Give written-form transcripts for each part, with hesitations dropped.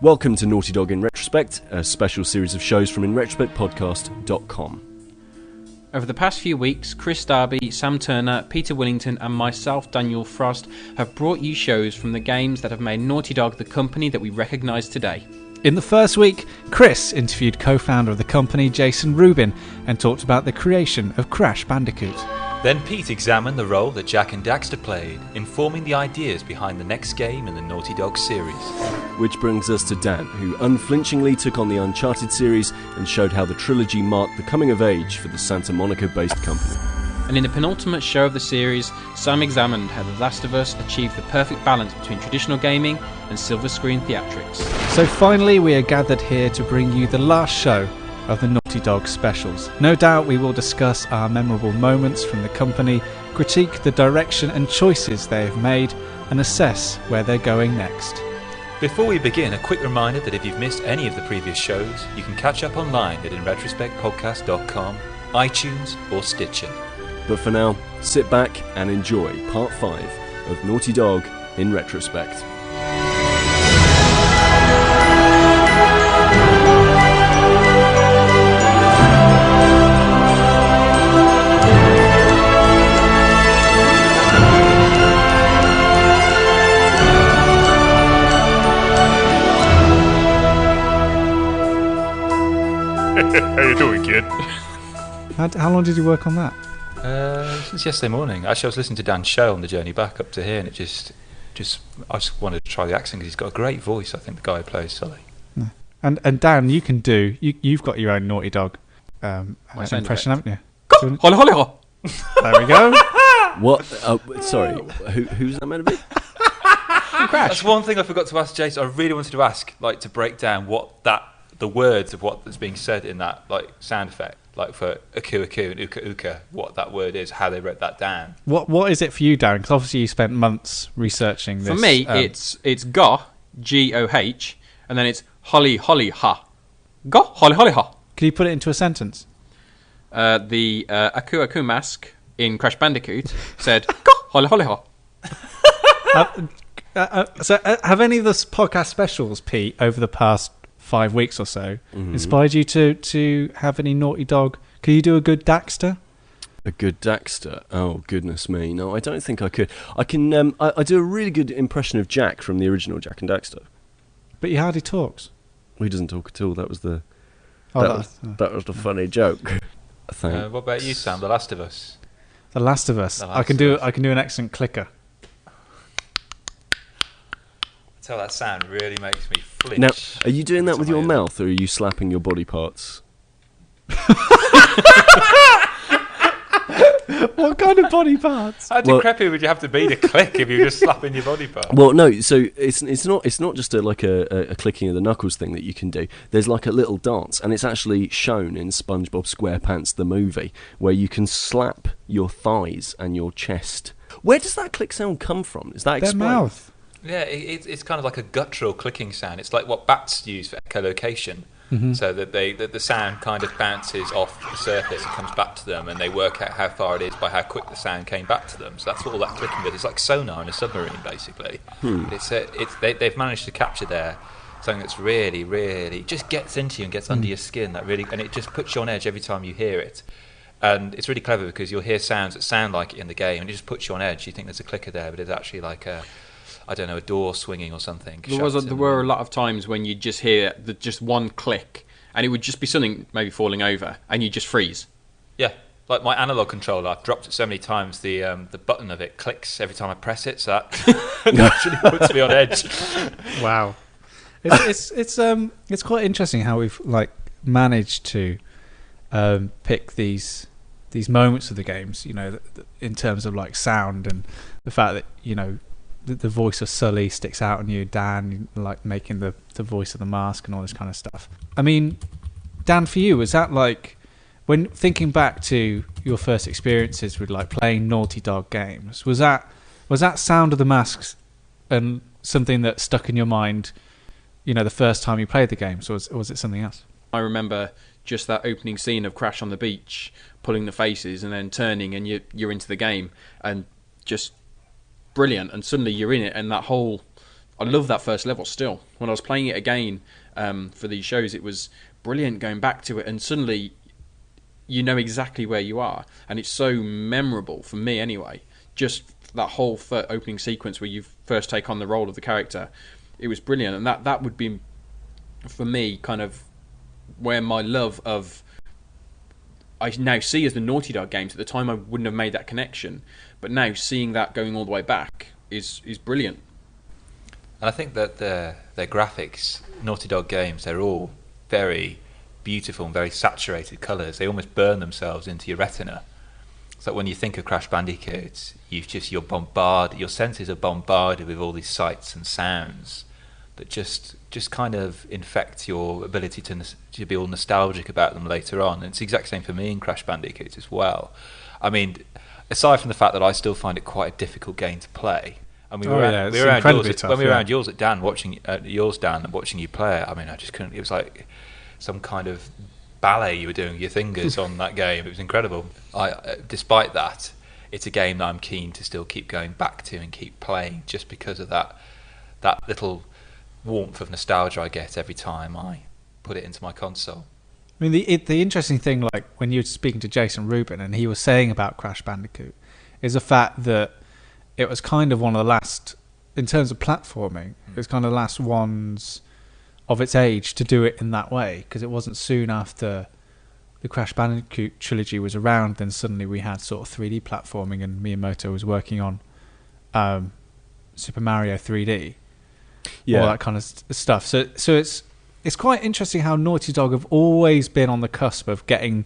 Welcome to Naughty Dog in Retrospect, a special series of shows from InRetrospectPodcast.com. Over the past few weeks, Kris Darby, Sam Turner, Peter Willington and myself, Daniel Frost, have brought you shows from the games that have made Naughty Dog the company that we recognise today. In the first week, Kris interviewed co-founder of the company, Jason Rubin, and talked about the creation of Crash Bandicoot. Then Pete examined the role that Jak and Daxter played, informing the ideas behind the next game in the Naughty Dog series. Which brings us to Dan, who unflinchingly took on the Uncharted series and showed how the trilogy marked the coming of age for the Santa Monica-based company. And in the penultimate show of the series, Sam examined how The Last of Us achieved the perfect balance between traditional gaming and silver screen theatrics. So finally, we are gathered here to bring you the last show of the Naughty Dog specials. No doubt we will discuss our memorable moments from the company, critique the direction and choices they have made, and assess where they're going next. Before we begin, a quick reminder that if you've missed any of the previous shows, you can catch up online at InRetrospectPodcast.com, iTunes or Stitcher. But for now, sit back and enjoy Part 5 of Naughty Dog in Retrospect. How you doing, kid? How long did you work on that? Since yesterday morning. Actually, I was listening to Dan's show on the journey back up to here, and I just wanted to try the accent because he's got a great voice. I think the guy who plays Sully. No. And Dan, you've got your own Naughty Dog impression, haven't you? Holly, holly, ho! There we go. What? Sorry, who's that meant to be? That's one thing I forgot to ask Jason. I really wanted to ask, to break down the words of what's being said in that sound effect, for aku aku and uka uka, what that word is, how they wrote that down. What is it for you, Darren? Because obviously you spent months researching this. For me, it's goh, G-O-H, and then it's holly holly ha. Goh, holly holly ha. Can you put it into a sentence? The aku aku mask in Crash Bandicoot said goh, holly holly ha. So have any of the podcast specials, Pete, over the past 5 weeks or so, inspired you to have any Naughty Dog? Can you do a good Daxter? A good Daxter? Oh, goodness me. No, I don't think I could. I can. I do a really good impression of Jak from the original Jak and Daxter. But he hardly talks. He doesn't talk at all. That was the the funny joke. What about you, Sam? The Last of Us. The Last of Us. I can do an excellent clicker. Tell that sound really makes me flinch. Now, are you doing that with your mouth, or are you slapping your body parts? What kind of body parts? How decrepit would you have to be to click if you're just slapping your body parts? Well, no. So it's not just a clicking of the knuckles thing that you can do. There's a little dance, and it's actually shown in SpongeBob SquarePants the movie, where you can slap your thighs and your chest. Where does that click sound come from? Is that explained? Their mouth. Yeah, it's kind of like a guttural clicking sound. It's like what bats use for echolocation. So that the sound kind of bounces off the surface and comes back to them, and they work out how far it is by how quick the sound came back to them. So that's what all that clicking is. It's like sonar in a submarine, basically. They've managed to capture there something that's really, really just gets into you and gets under your skin. And it just puts you on edge every time you hear it. And it's really clever because you'll hear sounds that sound like it in the game, and it just puts you on edge. You think there's a clicker there, but it's actually like a door swinging or something. There were a lot of times when you'd just hear just one click, and it would just be something maybe falling over, and you just freeze. Yeah, like my analog controller, I've dropped it so many times, the button of it clicks every time I press it, so that actually puts me on edge. Wow. It's quite interesting how we've managed to pick these moments of the games, in terms of sound, and the fact that the voice of Sully sticks out on you, Dan, making the voice of the mask and all this kind of stuff. I mean, Dan, for you, was that when thinking back to your first experiences with playing Naughty Dog games, was that sound of the masks and something that stuck in your mind, the first time you played the games, or was it something else? I remember just that opening scene of Crash on the beach, pulling the faces and then turning, and you're into the game, and just brilliant, and suddenly you're in it, and that whole I love that first level still. When I was playing it again for these shows, it was brilliant going back to it, and suddenly you know exactly where you are, and it's so memorable for me anyway. Just that whole opening sequence where you first take on the role of the character, it was brilliant, and that would be for me kind of where my love of I now see as the Naughty Dog games. At the time, I wouldn't have made that connection, but now seeing that going all the way back is brilliant. And I think that their graphics, Naughty Dog games, they're all very beautiful and very saturated colours. They almost burn themselves into your retina. So when you think of Crash Bandicoot, your senses are bombarded with all these sights and sounds that just kind of infect your ability to be all nostalgic about them later on. And it's the exact same for me in Crash Bandicoot as well. I mean, aside from the fact that I still find it quite a difficult game to play. And we were around yours at Dan, watching and watching you play it. I mean, I just couldn't. It was like some kind of ballet you were doing with your fingers on that game. It was incredible. Despite that, it's a game that I'm keen to still keep going back to and keep playing, just because of that little warmth of nostalgia I get every time I put it into my console. I mean, the interesting thing, like when you were speaking to Jason Rubin and he was saying about Crash Bandicoot, is the fact that it was kind of one of the last, in terms of platforming, it was kind of the last ones of its age to do it in that way, because it wasn't soon after the Crash Bandicoot trilogy was around, then suddenly we had sort of 3D platforming, and Miyamoto was working on Super Mario 3D, all that kind of stuff. So it's quite interesting how Naughty Dog have always been on the cusp of getting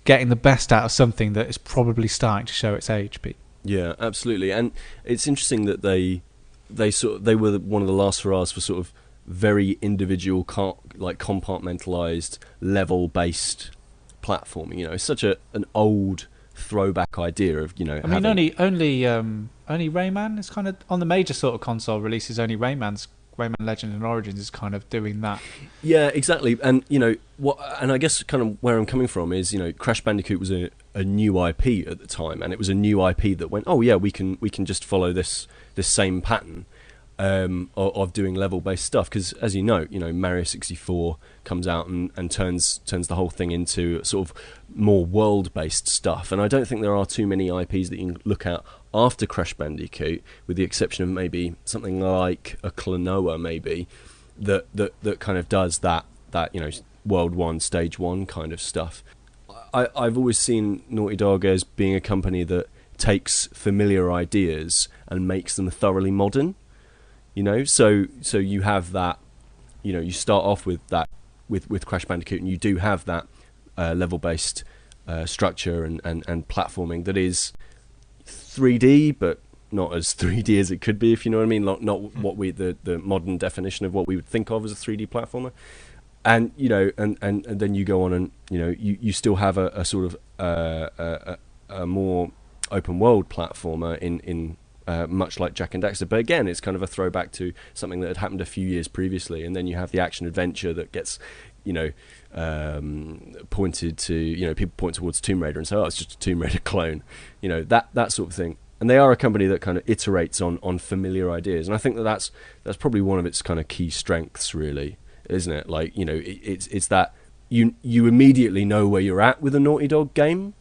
the best out of something that is probably starting to show its age, Pete. Yeah, absolutely. And it's interesting that they were one of the last hurrahs for sort of very individual, like compartmentalized, level-based platforming. You know, it's such an old throwback idea of, you know. I mean, only Rayman is kind of on the major sort of console releases. Only Rayman Legends and Origins is kind of doing that. Yeah, exactly. And you know what? And I guess kind of where I'm coming from is, you know, Crash Bandicoot was a new IP at the time, and it was a new IP that went, oh yeah, we can just follow this same pattern of doing level-based stuff. Because as you know, Mario 64 comes out and turns the whole thing into sort of more world-based stuff. And I don't think there are too many IPs that you can look at after Crash Bandicoot, with the exception of maybe something like a Klonoa, maybe that kind of does that you know, World 1, Stage 1 kind of stuff. I've always seen Naughty Dog as being a company that takes familiar ideas and makes them thoroughly modern. You know, so you have that. You know, you start off with that with Crash Bandicoot, and you do have that level-based structure and platforming that is 3D, but not as 3D as it could be, if you know what I mean. Not what the modern definition of what we would think of as a 3D platformer. And you know, and then you go on, and you know, you still have a sort of a more open world platformer in much like Jak and Daxter, but again, it's kind of a throwback to something that had happened a few years previously. And then you have the action adventure that gets, you know, pointed to, you know, people point towards Tomb Raider and say, oh, it's just a Tomb Raider clone, you know, that sort of thing. And they are a company that kind of iterates on familiar ideas, and I think that's probably one of its kind of key strengths, really, isn't it? Like, you know, it's that you immediately know where you're at with a Naughty Dog game.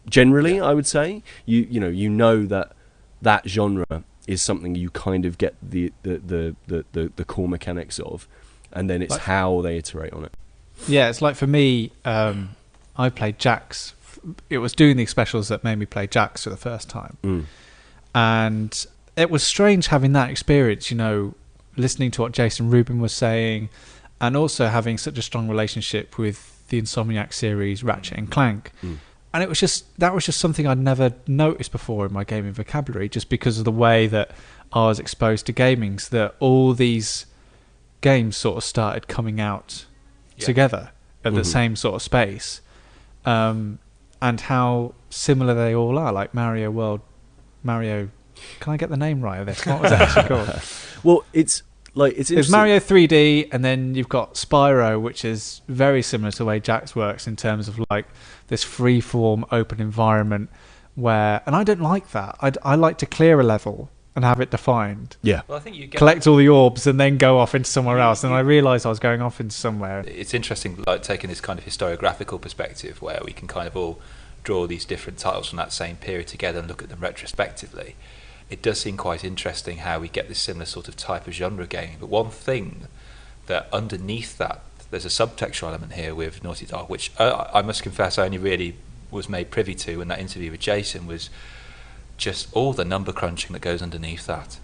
Generally, yeah. I would say you know that genre is something you kind of get the core mechanics of, and then it's how they iterate on it. Yeah, it's like for me, I played Jax. It was doing these specials that made me play Jax for the first time, and it was strange having that experience. You know, listening to what Jason Rubin was saying, and also having such a strong relationship with the Insomniac series Ratchet and Clank. And that was just something I'd never noticed before in my gaming vocabulary, just because of the way that I was exposed to gaming, so that all these games sort of started coming out together at the same sort of space, and how similar they all are. Like Mario. Can I get the name right of this? What was it actually called? Well, it's Mario 3D, and then you've got Spyro, which is very similar to the way Jax works in terms of like this free-form open environment where, and I don't like that. I like to clear a level and have it defined. Yeah. Well, I think you get Collect all the orbs and then go off into somewhere else. And I realised I was going off into somewhere. It's interesting, like taking this kind of historiographical perspective where we can kind of all draw these different titles from that same period together and look at them retrospectively. It does seem quite interesting how we get this similar sort of type of genre game. But one thing that underneath that, there's a subtextual element here with Naughty Dog, which I must confess I only really was made privy to in that interview with Jason, was just all the number crunching that goes underneath that.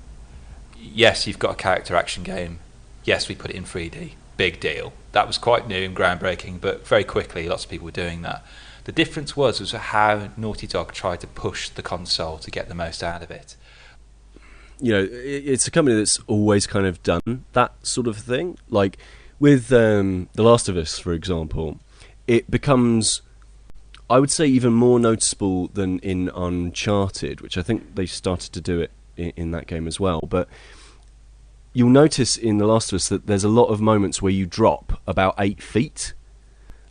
Yes, you've got a character action game. Yes, we put it in 3D. Big deal. That was quite new and groundbreaking, but very quickly lots of people were doing that. The difference was how Naughty Dog tried to push the console to get the most out of it. You know, it's a company that's always kind of done that sort of thing. Like with The Last of Us, for example, it becomes, I would say, even more noticeable than in Uncharted, which I think they started to do it in that game as well. But you'll notice in The Last of Us that there's a lot of moments where you drop about 8 feet.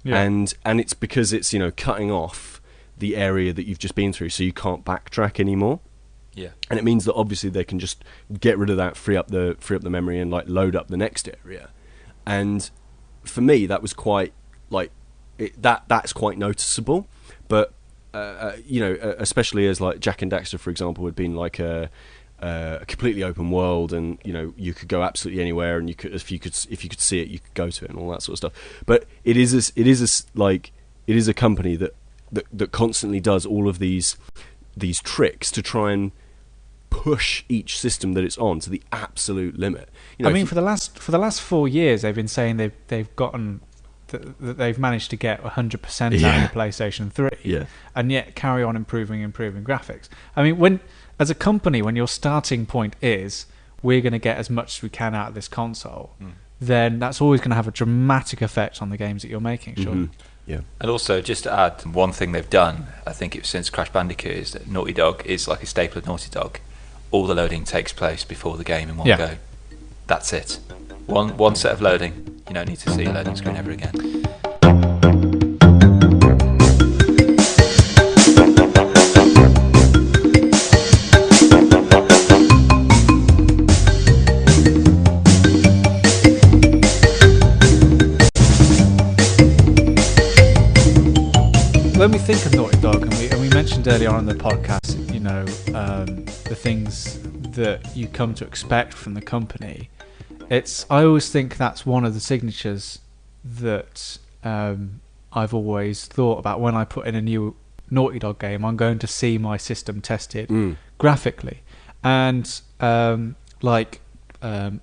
Yeah. And it's because it's, you know, cutting off the area that you've just been through, so you can't backtrack anymore. Yeah. And it means that obviously they can just get rid of that, free up the memory, and like load up the next area. And for me, that was quite like that's quite noticeable. But you know, especially as like Jak and Daxter, for example, had been like a completely open world, and you know, you could go absolutely anywhere, and you could if you could see it, you could go to it, and all that sort of stuff. But it is a company that constantly does all of these tricks to try and push each system that it's on to the absolute limit. You know, I mean, for the last 4 years, they've been saying they've gotten that they've managed to get 100% out of the PlayStation 3, and yet carry on improving graphics. I mean, as a company, when your starting point is we're going to get as much as we can out of this console, then that's always going to have a dramatic effect on the games that you're making. Sure. Mm-hmm. Yeah. And also, just to add, one thing they've done, I think it's since Crash Bandicoot, is that Naughty Dog is like a staple of Naughty Dog. All the loading takes place before the game in one go. That's it. One set of loading. You don't need to see a loading screen ever again. When we think of Naughty Dog, and we mentioned earlier on in the podcast, you know, the things that you come to expect from the company, I always think that's one of the signatures that I've always thought about. When I put in a new Naughty Dog game, I'm going to see my system tested graphically. And a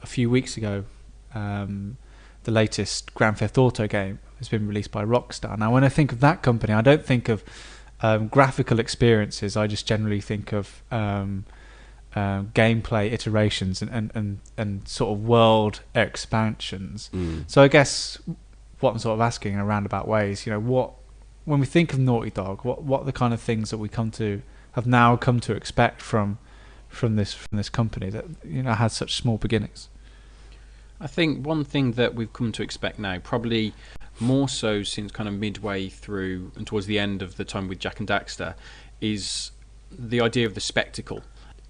few weeks ago, the latest Grand Theft Auto game has been released by Rockstar. Now, when I think of that company, I don't think of graphical experiences. I just generally think of gameplay iterations and sort of world expansions. So I guess what I'm sort of asking in a roundabout ways, you know, when we think of Naughty Dog, what are the kind of things that we have now come to expect from this company that, you know, had such small beginnings? I think one thing that we've come to expect now, probably more so since kind of midway through and towards the end of the time with Jak and Daxter, is the idea of the spectacle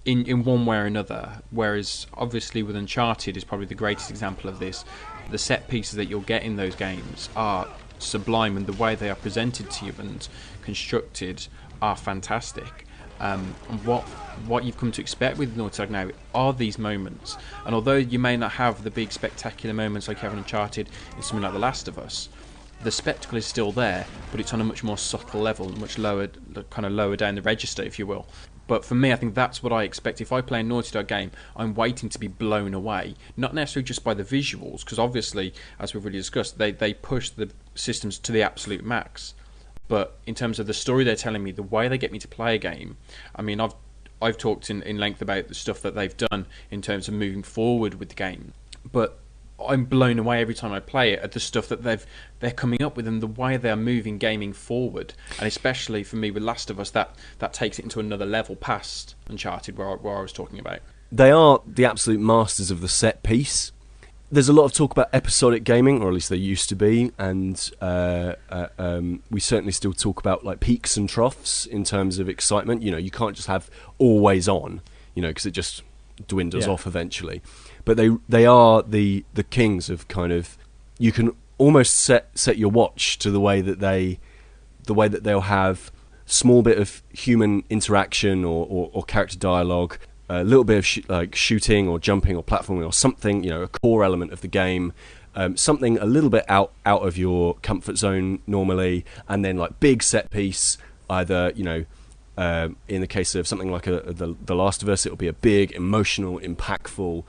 in one way or another. Whereas obviously with Uncharted is probably the greatest example of this. The set pieces that you'll get in those games are sublime, and the way they are presented to you and constructed are fantastic. And what you've come to expect with Naughty Dog now are these moments. And although you may not have the big spectacular moments like you have in Uncharted in something like The Last of Us, the spectacle is still there, but it's on a much more subtle level, much lower, kind of lower down the register, if you will. But for me, I think that's what I expect. If I play a Naughty Dog game, I'm waiting to be blown away. Not necessarily just by the visuals, because obviously, as we've already discussed, they push the systems to the absolute max. But in terms of the story they're telling me, the way they get me to play a game, I mean, I've talked in length about the stuff that they've done in terms of moving forward with the game. But I'm blown away every time I play it at the stuff that they're coming up with and the way they're moving gaming forward. And especially for me with Last of Us, that takes it into another level past Uncharted, where I was talking about. They are the absolute masters of the set piece. There's a lot of talk about episodic gaming, or at least there used to be, and we certainly still talk about like peaks and troughs in terms of excitement. You know, you can't just have always on, you know, because it just dwindles off eventually. But they are the kings of kind of, you can almost set your watch to the way that they'll have small bit of human interaction or character dialogue, a little bit of like shooting or jumping or platforming or something, a core element of the game, something a little bit out of your comfort zone normally, and then like big set piece, either in the case of something like the Last of Us, it'll be a big emotional, impactful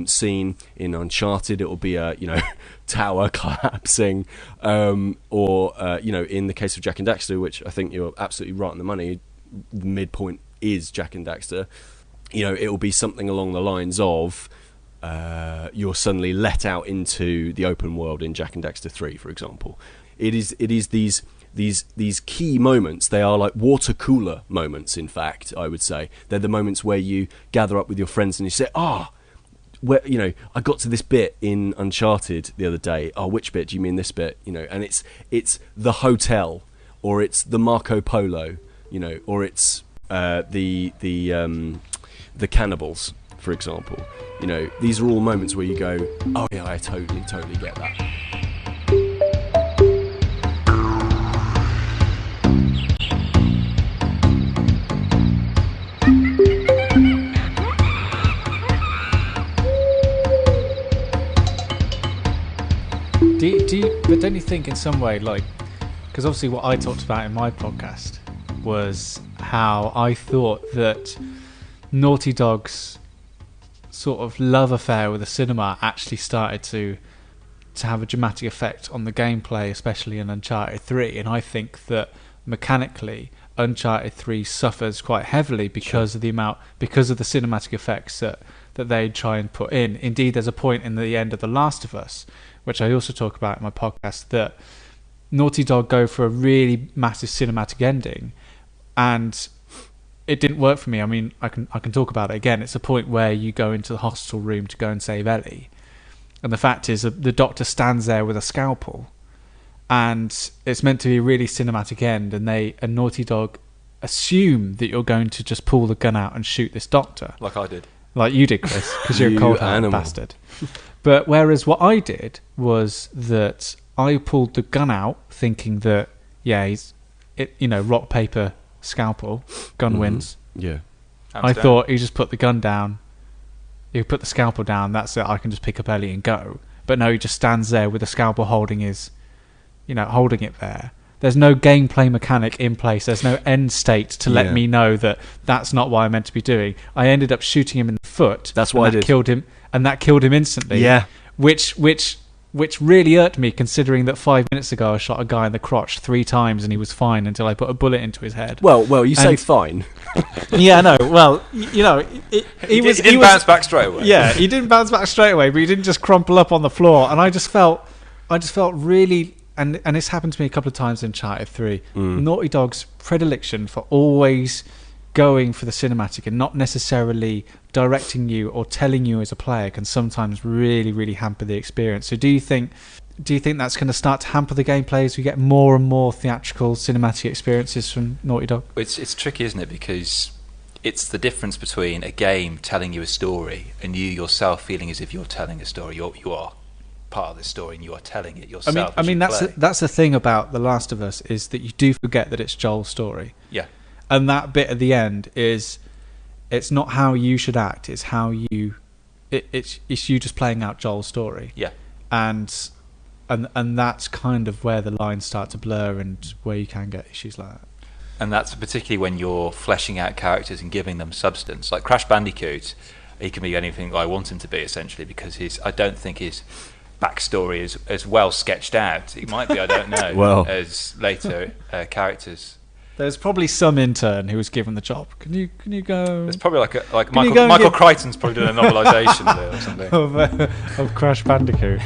scene. In Uncharted, it will be a tower collapsing, or in the case of Jak and Daxter, which I think you're absolutely right on the money, the midpoint is Jak and Daxter. It will be something along the lines of you're suddenly let out into the open world in Jak and Daxter 3, for example. It is these key moments. They are like water cooler moments, in fact, I would say. They're the moments where you gather up with your friends and you say, where I got to this bit in Uncharted the other day. Which bit? Do you mean this bit? And it's the hotel, or it's the Marco Polo, or it's the cannibals, for example. These are all moments where you go, oh yeah, I totally get that. But don't you think in some way, like, because obviously what I talked about in my podcast was how I thought that Naughty Dog's sort of love affair with the cinema actually started to have a dramatic effect on the gameplay, especially in Uncharted 3, and I think that mechanically Uncharted 3 suffers quite heavily because of the cinematic effects that they try and put in. Indeed, there's a point in the end of The Last of Us, which I also talk about in my podcast, that Naughty Dog go for a really massive cinematic ending, and it didn't work for me. I mean, I can talk about it again. It's a point where you go into the hospital room to go and save Ellie, and the fact is that the doctor stands there with a scalpel, and it's meant to be a really cinematic end, and Naughty Dog assume that you're going to just pull the gun out and shoot this doctor. Like I did. Like you did, Kris, because you're a cold-hearted bastard. But whereas what I did was that I pulled the gun out thinking that, rock, paper, scalpel, gun wins. Yeah. I thought he just put the gun down, he put the scalpel down, that's it, I can just pick up Ellie and go. But no, he just stands there with the scalpel holding it there. There's no gameplay mechanic in place. There's no end state to let me know that that's not what I'm meant to be doing. I ended up shooting him in the foot. That's what I did. Killed him, and that killed him instantly. Yeah. Which really irked me, considering that 5 minutes ago I shot a guy in the crotch 3 times and he was fine until I put a bullet into his head. Well, you say fine. Yeah, no. Well, he didn't bounce back straight away. Yeah, he didn't bounce back straight away, but he didn't just crumple up on the floor, and I just felt really. And it's happened to me a couple of times in Uncharted 3. Naughty Dog's predilection for always going for the cinematic and not necessarily directing you or telling you as a player can sometimes really, really hamper the experience. So do you think that's going to start to hamper the gameplay as we get more and more theatrical cinematic experiences from Naughty Dog? It's tricky, isn't it? Because it's the difference between a game telling you a story and you yourself feeling as if you're telling a story. You are part of the story and you are telling it yourself. I mean that's the thing about The Last of Us, is that you do forget that it's Joel's story. Yeah. And that bit at the end it's not how you should act, it's how you it's you just playing out Joel's story. Yeah. And that's kind of where the lines start to blur and where you can get issues like that. And that's particularly when you're fleshing out characters and giving them substance. Like Crash Bandicoot, he can be anything I want him to be, essentially, because I don't think his backstory is as well sketched out. He might be, I don't know, as later characters. There's probably some intern who was given the job. Can you go? There's probably like Michael Crichton's probably doing a novelisation there or something of Crash Bandicoot.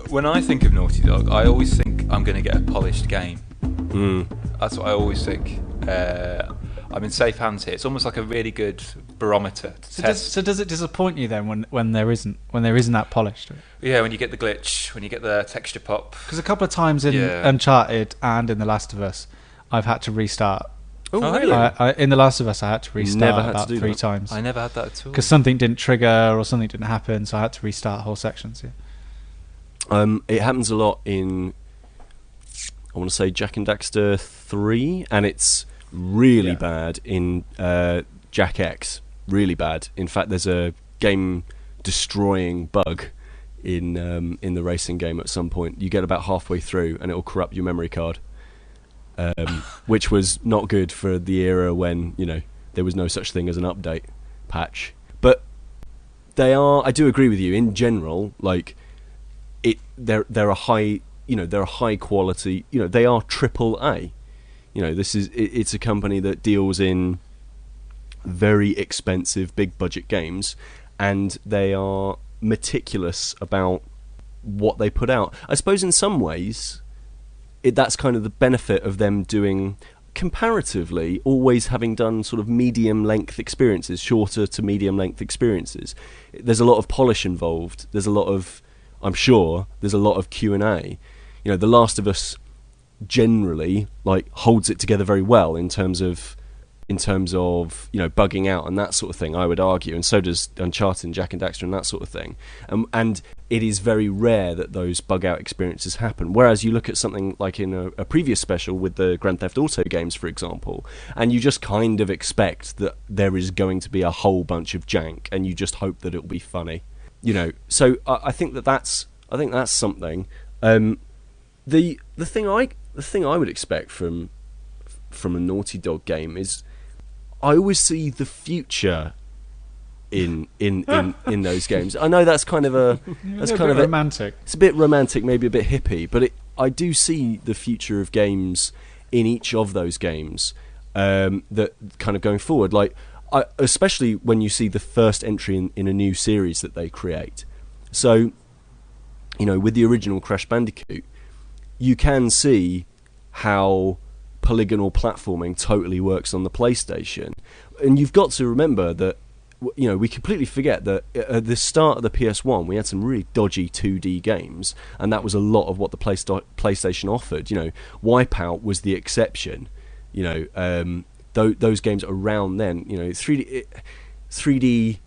When I think of Naughty Dog. I always think I'm going to get a polished game. Mm. That's what I always think. I'm in safe hands here. It's almost like a really good barometer to test. So does it disappoint you then when there isn't that polish to it? Yeah, when you get the glitch, when you get the texture pop. Because a couple of times in Uncharted and in The Last of Us, I've had to restart. Oh, really? In The Last of Us, I had to restart had about to do 3 that. times. I never had that at all. Because something didn't trigger or something didn't happen, so I had to restart whole sections. Yeah. It happens a lot in, I want to say, Jak and Daxter 3, and it's really bad in Jak X. Really bad. In fact, there's a game-destroying bug in the racing game at some point. You get about halfway through, and it will corrupt your memory card. Which was not good for the era when there was no such thing as an update patch. But I do agree with you in general. Like they're a high they're a high quality. They are AAA. It's a company that deals in very expensive big budget games, and they are meticulous about what they put out. I suppose in some ways, that's kind of the benefit of them doing, comparatively, always having done sort of medium length experiences, shorter to medium length experiences. There's a lot of polish involved. There's a lot of, I'm sure, there's a lot of Q&A. The Last of Us generally holds it together very well in terms of bugging out and that sort of thing, I would argue, and so does Uncharted and Jak and Daxter and that sort of thing. And it is very rare that those bug out experiences happen. Whereas you look at something like in a previous special with the Grand Theft Auto games, for example, and you just kind of expect that there is going to be a whole bunch of jank, and you just hope that it'll be funny. So I think that's something. The thing I would expect from a Naughty Dog game is, I always see the future in those games. I know that's kind of romantic. It's a bit romantic, maybe a bit hippie, but I do see the future of games in each of those games that kind of going forward. Especially when you see the first entry in a new series that they create. So, with the original Crash Bandicoot, you can see how polygonal platforming totally works on the PlayStation. And you've got to remember that, we completely forget that at the start of the PS1 we had some really dodgy 2D games, and that was a lot of what the PlayStation offered. Wipeout was the exception. Those games around then, 3D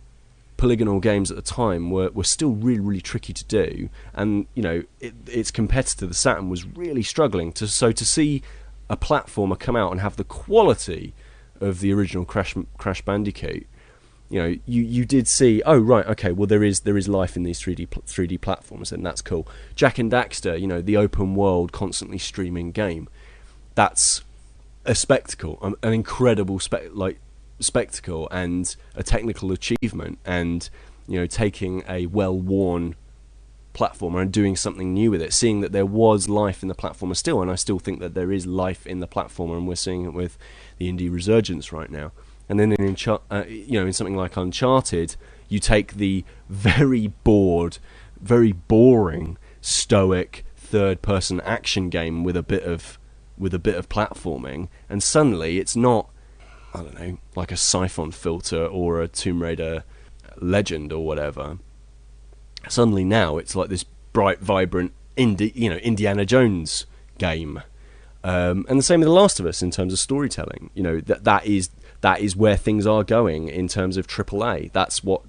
polygonal games at the time were still really, really tricky to do, and its competitor, the Saturn, was really struggling to see a platformer come out and have the quality of the original Crash Bandicoot. You did see, oh right, okay, well there is life in these 3D platforms, and that's cool. Jak and Daxter, the open world, constantly streaming game, that's a spectacle, an incredible spectacle, and a technical achievement, and taking a well-worn platformer and doing something new with it, seeing that there was life in the platformer still, and I still think that there is life in the platformer, and we're seeing it with the indie resurgence right now. And then in something like Uncharted, you take the very bored, very boring, stoic third-person action game with a bit of platforming, and suddenly it's not, I don't know, like a Siphon Filter or a Tomb Raider Legend or whatever. Suddenly now it's like this bright, vibrant Indiana Jones game, and the same with The Last of Us in terms of storytelling. That is where things are going in terms of AAA. That's what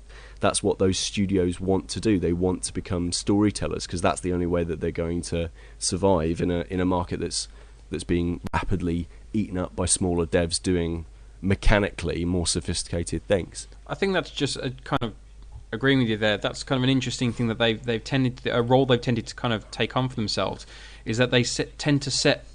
those studios want to do. They want to become storytellers, because that's the only way that they're going to survive in a market that's being rapidly eaten up by smaller devs doing mechanically more sophisticated things. I think that's just a kind of agreeing with you there. That's kind of an interesting thing that they've tended to, a role they've tended to kind of take on for themselves, is that they tend to set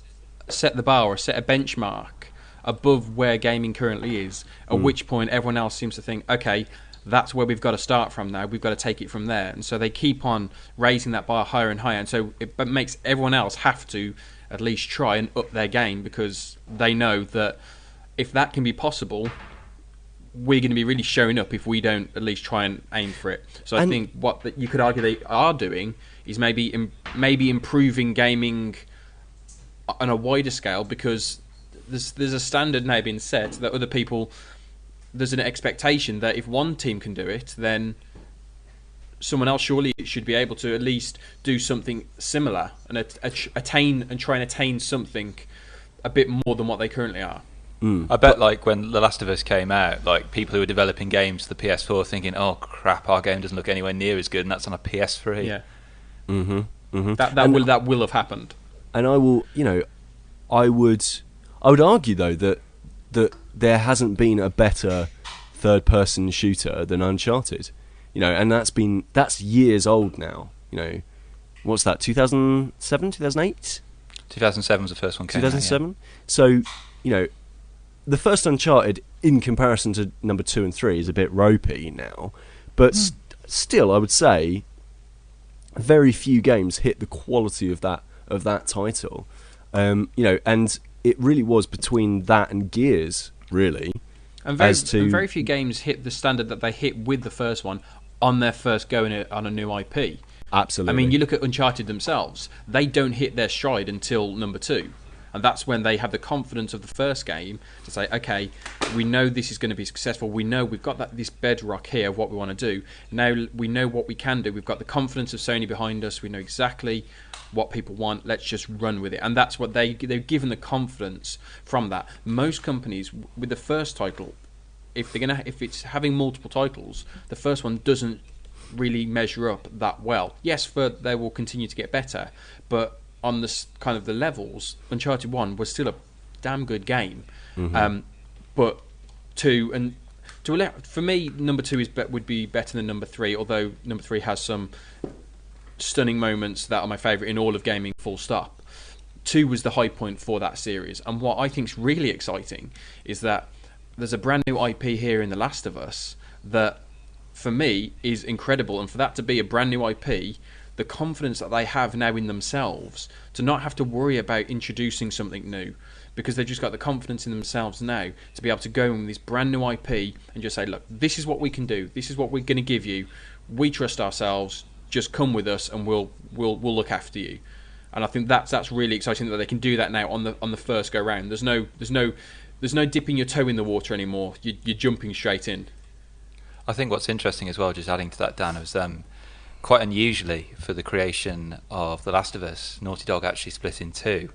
the bar or set a benchmark above where gaming currently is, at which point everyone else seems to think, okay, that's where we've got to start from now, we've got to take it from there. And so they keep on raising that bar higher and higher, and so it makes everyone else have to at least try and up their game, because they know that if that can be possible, we're going to be really showing up if we don't at least try and aim for it. So I think what you could argue they are doing is maybe improving gaming on a wider scale, because there's a standard now being set that other people, there's an expectation that if one team can do it, then someone else surely should be able to at least do something similar and try and attain something a bit more than what they currently are. I bet, like, when The Last of Us came out, like, people who were developing games for the PS4 thinking, "Oh crap, our game doesn't look anywhere near as good," and that's on a PS3. Yeah. Mm-hmm. That will have happened. And I will, I would argue though that there hasn't been a better third-person shooter than Uncharted, and that's years old now. What's that? 2007, 2008? 2007 was the first one. 2007. So, the first Uncharted, in comparison to number 2 and 3, is a bit ropey now, but still, I would say very few games hit the quality of that title. And it really was between that and Gears, really. And very few games hit the standard that they hit with the first one on their first go on a new IP. Absolutely. I mean, you look at Uncharted themselves; they don't hit their stride until number 2. And that's when they have the confidence of the first game to say, okay, we know this is going to be successful. We know we've got this bedrock here of what we want to do. Now we know what we can do. We've got the confidence of Sony behind us. We know exactly what people want. Let's just run with it. And that's what they've given the confidence from that. Most companies, with the first title, if it's having multiple titles, the first one doesn't really measure up that well. Yes, they will continue to get better, but on this kind of the levels, Uncharted 1 was still a damn good game. But 2 and for me, number 2 would be better than number 3, although number 3 has some stunning moments that are my favourite in all of gaming, full stop. 2 was the high point for that series, and what I think is really exciting is that there's a brand new IP here in The Last of Us that, for me, is incredible, and for that to be a brand new IP, the confidence that they have now in themselves to not have to worry about introducing something new, because they've just got the confidence in themselves now to be able to go in with this brand new IP and just say, look, this is what we can do, this is what we're going to give you, we trust ourselves, just come with us and we'll look after you. And I think that's really exciting that they can do that now on the first go round. There's no dipping your toe in the water anymore. You're jumping straight in. I think what's interesting as well, just adding to that, Dan, was quite unusually for the creation of The Last of Us, Naughty Dog actually split in two.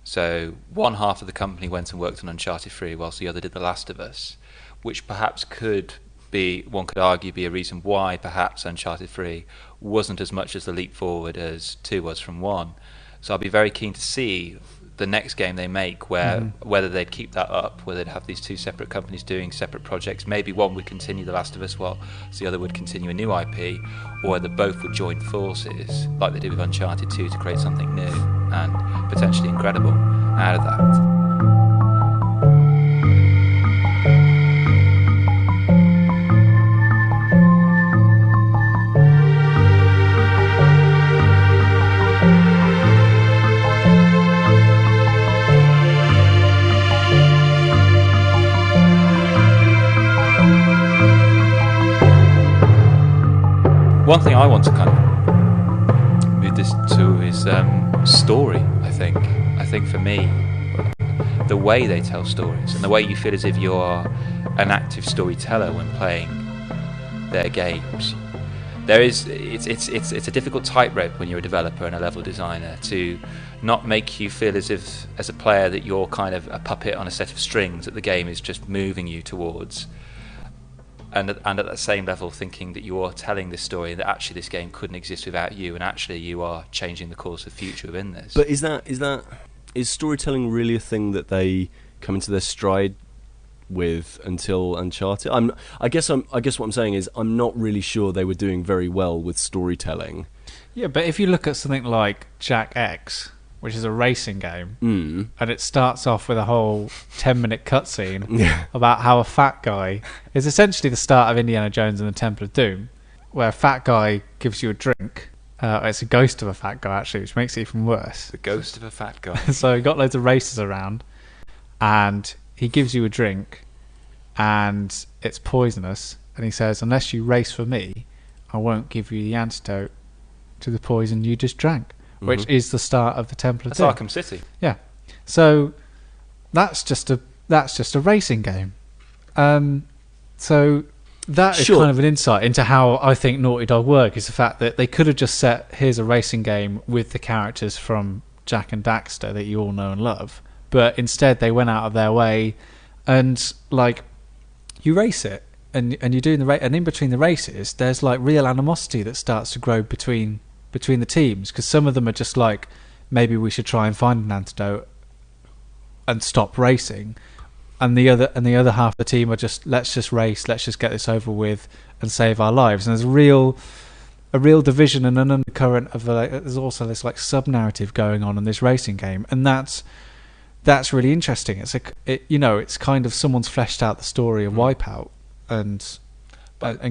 So one half of the company went and worked on Uncharted 3 whilst the other did The Last of Us, which perhaps one could argue be a reason why perhaps Uncharted 3 wasn't as much as the leap forward as 2 was from 1. So I'll be very keen to see the next game they make, whether they'd keep that up, whether they'd have these two separate companies doing separate projects. Maybe one would continue The Last of Us while the other would continue a new IP, or whether both would join forces like they did with Uncharted 2 to create something new and potentially incredible out of that. One thing I want to kind of move this to is story, I think. I think for me, the way they tell stories and the way you feel as if you're an active storyteller when playing their games. It's a difficult tightrope when you're a developer and a level designer to not make you feel as if, as a player, that you're kind of a puppet on a set of strings that the game is just moving you towards. And at that same level, thinking that you are telling this story, that actually this game couldn't exist without you, and actually you are changing the course of the future within this. But is storytelling really a thing that they come into their stride with until Uncharted? I guess what I'm saying is I'm not really sure they were doing very well with storytelling. Yeah, but if you look at something like Jack X, which is a racing game, and it starts off with a whole 10-minute cutscene about how a fat guy is essentially the start of Indiana Jones and the Temple of Doom, where a fat guy gives you a drink. It's a ghost of a fat guy, actually, which makes it even worse. The ghost of a fat guy. So he got loads of racers around, and he gives you a drink, and it's poisonous, and he says, unless you race for me, I won't give you the antidote to the poison you just drank, which is the start of the Temple of That's Doom. Arkham City. Yeah. So that's just a racing game. So that is kind of an insight into how I think Naughty Dog work, is the fact that they could have just said, here's a racing game with the characters from Jak and Daxter that you all know and love, but instead they went out of their way and like you race it and you're doing the race, and in between the races there's like real animosity that starts to grow between the teams, because some of them are just like, maybe we should try and find an antidote and stop racing, and the other half of the team are just, let's just race, let's just get this over with and save our lives. And there's a real division and an undercurrent of there's also this like sub narrative going on in this racing game, and that's really interesting. It's kind of someone's fleshed out the story of Wipeout and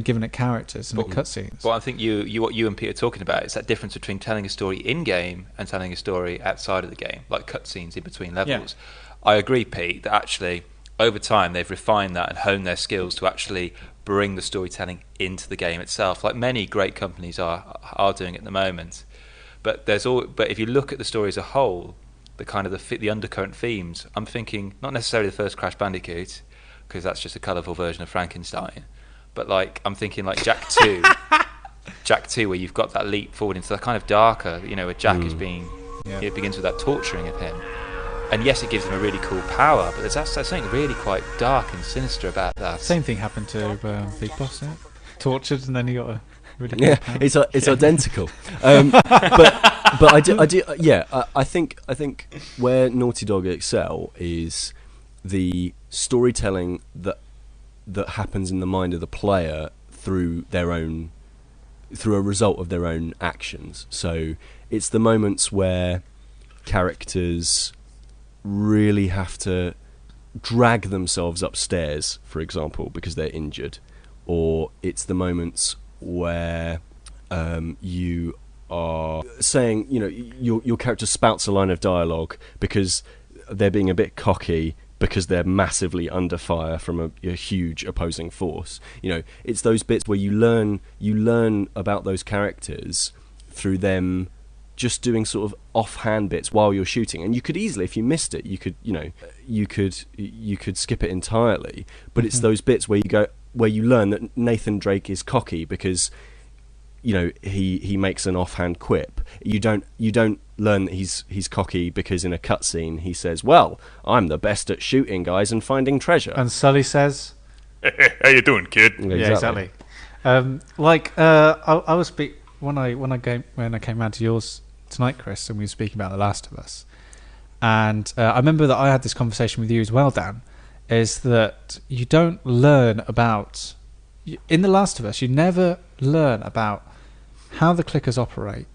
given it characters and cutscenes. Well, I think what you and Pete are talking about is that difference between telling a story in game and telling a story outside of the game, like cutscenes in between levels. Yeah. I agree, Pete, that actually over time they've refined that and honed their skills to actually bring the storytelling into the game itself, like many great companies are doing at the moment. But if you look at the story as a whole, the kind of the undercurrent themes, I'm thinking not necessarily the first Crash Bandicoot, because that's just a colourful version of Frankenstein, but like I'm thinking like Jak 2, Jak 2, where you've got that leap forward into that kind of darker, where Jak is being, it begins with that torturing of him. And yes, it gives him a really cool power, but there's something really quite dark and sinister about that. Same thing happened to Big Boss, yeah? Tortured, and then he got a really cool power. It's identical. But I do. Yeah, I think where Naughty Dog excel is the storytelling that happens in the mind of the player through a result of their own actions. So it's the moments where characters really have to drag themselves upstairs, for example, because they're injured, or it's the moments where you are saying, your character spouts a line of dialogue because they're being a bit cocky because they're massively under fire from a huge opposing force. It's those bits where you learn about those characters through them just doing sort of offhand bits while you're shooting, and you could easily, if you missed it, you could skip it entirely. But it's those bits where you learn that Nathan Drake is cocky because he makes an offhand quip. You don't learn that he's cocky because in a cutscene he says, "Well, I'm the best at shooting guys and finding treasure." And Sully says, "How you doing, kid?" Yeah, exactly. I was when I came round to yours tonight, Chris, and we were speaking about The Last of Us, and I remember that I had this conversation with you as well, Dan, is that you don't learn about, in The Last of Us, you never learn about how the clickers operate.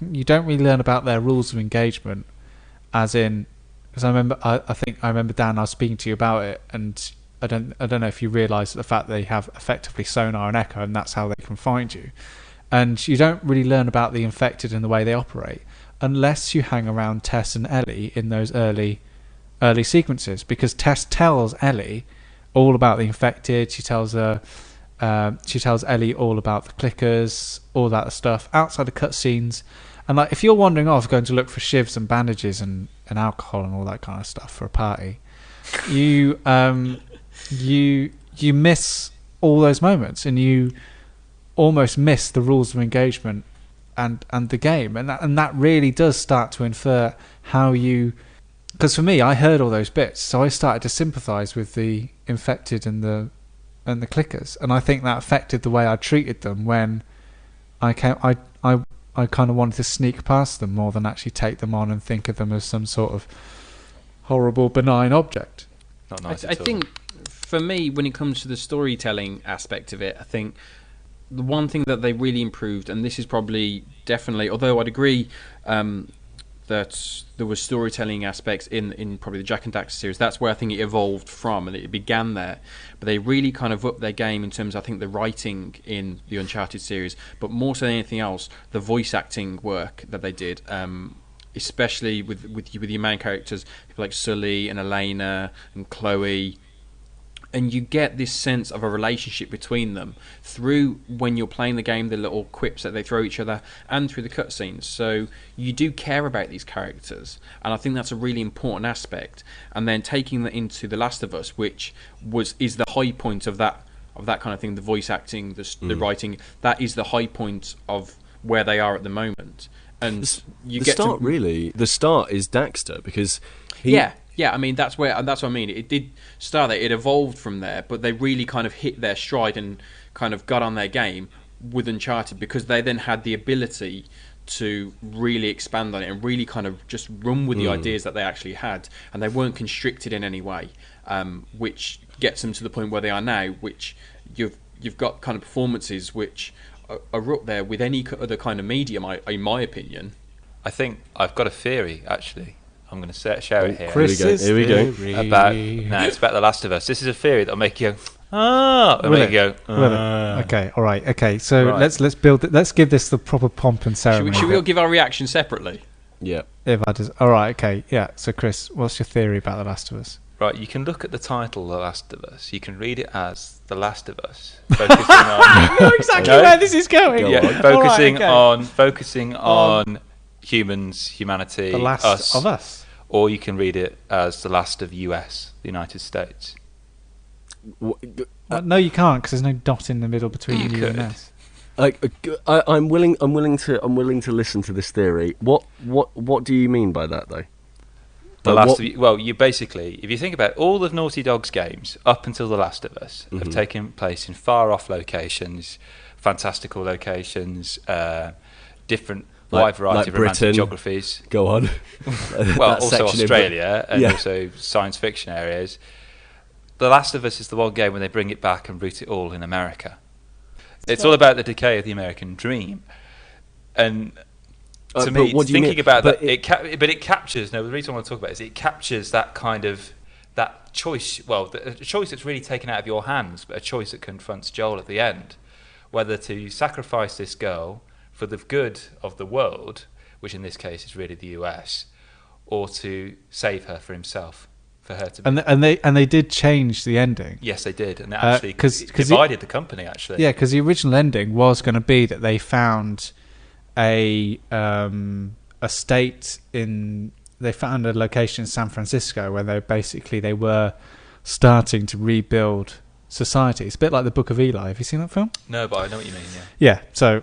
You don't really learn about their rules of engagement, because I think I remember, Dan, I was speaking to you about it, and I don't know if you realise the fact that they have effectively sonar and echo, and that's how they can find you. And you don't really learn about the infected and the way they operate unless you hang around Tess and Ellie in those early sequences, because Tess tells Ellie all about the infected. She tells Ellie all about the clickers, all that stuff outside of cutscenes. And like, if you're wandering off going to look for shivs and bandages and alcohol and all that kind of stuff for a party, you miss all those moments, and you almost miss the rules of engagement and the game, and that really does start to infer how you. Because for me, I heard all those bits, so I started to sympathise with the infected and the clickers, and I think that affected the way I treated them when I kind of wanted to sneak past them more than actually take them on and think of them as some sort of horrible, benign object. Not nice I think for me, when it comes to the storytelling aspect of it, I think the one thing that they really improved, and this is probably definitely, although I'd agree that there was storytelling aspects in probably the Jak and Daxter series, that's where I think it evolved from, and it began there. But they really kind of upped their game in terms of, I think, the writing in the Uncharted series, but more so than anything else, the voice acting work that they did, especially with your main characters, people like Sully and Elena and Chloe. And you get this sense of a relationship between them through when you're playing the game, the little quips that they throw at each other, and through the cutscenes. So you do care about these characters, and I think that's a really important aspect. And then taking that into The Last of Us, which is the high point of that kind of thing, the voice acting, the writing. That is the high point of where they are at the moment. And the start is Daxter, because Yeah, I mean that's what I mean. It did start there. It evolved from there, but they really kind of hit their stride and kind of got on their game with Uncharted, because they then had the ability to really expand on it and really kind of just run with the ideas that they actually had, and they weren't constricted in any way, which gets them to the point where they are now, which you've got kind of performances which are up there with any other kind of medium, in my opinion. I think I've got a theory, actually. I'm going to share it here. Chris's Here we go. It's about The Last of Us. This is a theory that'll make you go, it'll make you go, Okay, all right, okay. So Right. let's build it. Let's give this the proper pomp and ceremony. Should we all give our reaction separately? Yeah. All right, okay, yeah. So Chris, what's your theory about The Last of Us? Right, you can look at the title, The Last of Us. You can read it as The Last of Us, focusing on. I know exactly where this is going. Focusing on humans, humanity, The Last us, of Us. or you can read it as The Last of US, the United States. No, you can't, because there's no dot in the middle between You U and could. S. I'm willing to listen to this theory. What do you mean by that, though? You basically, if you think about all of Naughty Dog's games up until The Last of Us, have taken place in far-off locations, fantastical locations, different wide variety of romantic Britain. geographies. Go on. Well, also Australia and also science fiction areas. The Last of Us is the one game when they bring it back and root it all in America. It's all about the decay of the American dream, and to me, thinking about that, it captures. No, the reason I want to talk about it is it captures that kind of that choice. Well, a choice that's really taken out of your hands, but a choice that confronts Joel at the end, whether to sacrifice this girl for the good of the world, which in this case is really the US, or to save her for himself, for her to. And they did change the ending. Yes, they did, and it actually cause divided the company. Actually, yeah, because the original ending was going to be that they found a location in San Francisco where they were starting to rebuild society. It's a bit like the Book of Eli. Have you seen that film? No, but I know what you mean. Yeah. So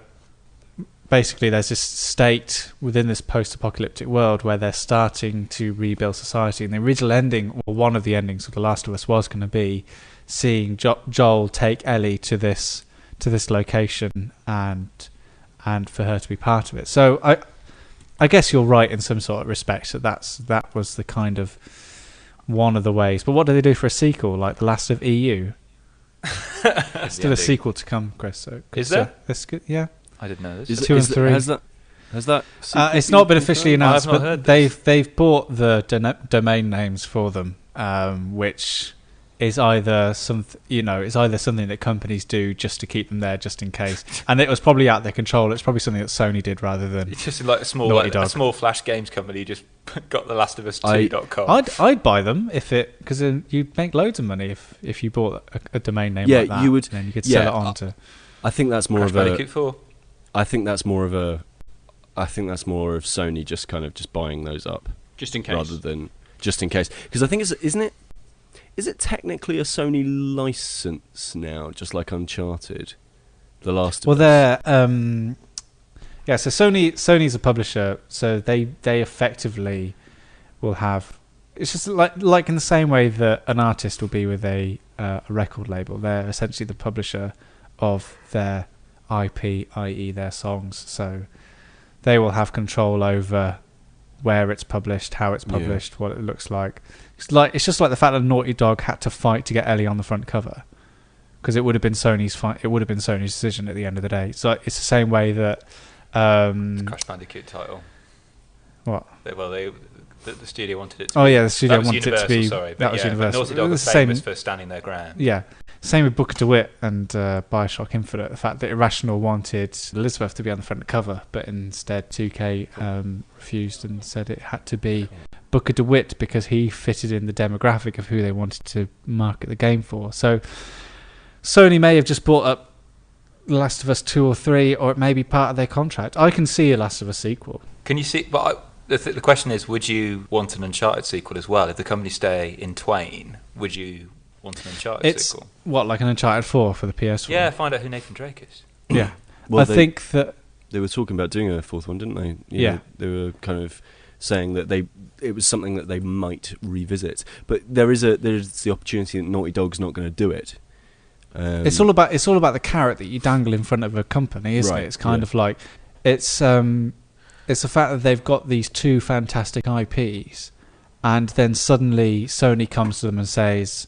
basically, there's this state within this post-apocalyptic world where they're starting to rebuild society. And the original ending, or one of the endings of The Last of Us, was going to be seeing Joel take Ellie to this location and for her to be part of it. So I guess you're right in some sort of respect that was the kind of one of the ways. But what do they do for a sequel, like The Last of EU? There's still a sequel to come, Chris. So, is there? That's good. Yeah, I didn't know this. Is 2 and 3. Has that? It's not been officially announced, I have not but heard this. they've bought the domain names for them, which is either something that companies do just to keep them there, just in case. And it was probably out of their control. It's probably something that Sony did rather than. It's just like a small Flash Games company just got the Last of Us 2.com. I'd buy them because you'd make loads of money if you bought a domain name. Yeah, like that, you would. And then you could sell it on to. I think that's more Crash of a. Bandicoot 4. I think that's more of Sony just kind of just buying those up, Just in case. rather than just in case. Because I think is it technically a Sony license now, just like Uncharted, The Last of Us? Well, they're so Sony's a publisher, so they effectively will have. It's just like in the same way that an artist will be with a record label. They're essentially the publisher of their IP, i.e. their songs. So they will have control over where it's published, how it's published, what it looks like. It's just like the fact that Naughty Dog had to fight to get Ellie on the front cover, because it would have been Sony's decision at the end of the day. So it's the same way that It's a Crash Bandicoot title. What? The studio wanted it to Oh be. yeah, the studio That was wanted it to be. Sorry, that was Universal. Naughty Dog It was was famous for standing their ground. Yeah. Same with Booker DeWitt and Bioshock Infinite. The fact that Irrational wanted Elizabeth to be on the front cover, but instead 2K refused and said it had to be Booker DeWitt because he fitted in the demographic of who they wanted to market the game for. So Sony may have just brought up The Last of Us 2 or 3, or it may be part of their contract. I can see a Last of Us sequel. Can you see? But the question is, would you want an Uncharted sequel as well? If the company stay in twain, would you want an Uncharted sequel? What, like an Uncharted 4 for the PS4? Yeah, find out who Nathan Drake is. Yeah. Well, I think that... They were talking about doing a fourth one, didn't they? Yeah. They were kind of saying that it was something that they might revisit. But there's the opportunity that Naughty Dog's not going to do it. It's all about the carrot that you dangle in front of a company, isn't it? It's kind of like it's the fact that they've got these two fantastic IPs, and then suddenly Sony comes to them and says,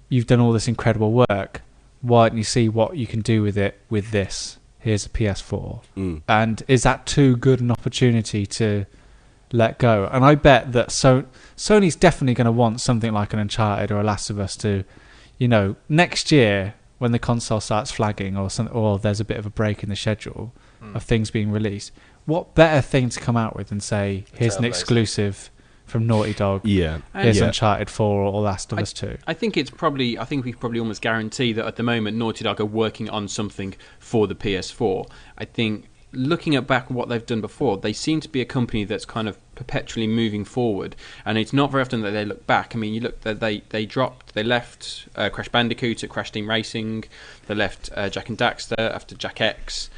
"You've done all this incredible work. Why don't you see what you can do with it with this? Here's a PS4." And is that too good an opportunity to let go? And I bet that Sony's definitely going to want something like an Uncharted or a Last of Us to, next year when the console starts flagging or there's a bit of a break in the schedule of things being released. What better thing to come out with than say, here's an exclusive from Naughty Dog. Here's Uncharted 4 or Last of Us 2. I think we probably almost guarantee that at the moment Naughty Dog are working on something for the PS4. I think looking back at what they've done before, they seem to be a company that's kind of perpetually moving forward, and it's not very often that they look back. I mean, you look that they left Crash Bandicoot at Crash Team Racing, they left Jak and Daxter after Jak X.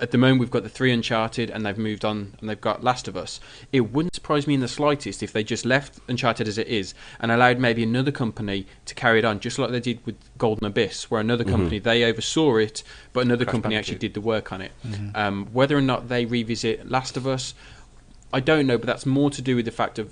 At the moment, we've got the 3 Uncharted, and they've moved on, and they've got Last of Us. It wouldn't surprise me in the slightest if they just left Uncharted as it is and allowed maybe another company to carry it on, just like they did with Golden Abyss, where another company, they oversaw it, but another company actually did the work on it. Whether or not they revisit Last of Us, I don't know, but that's more to do with the fact of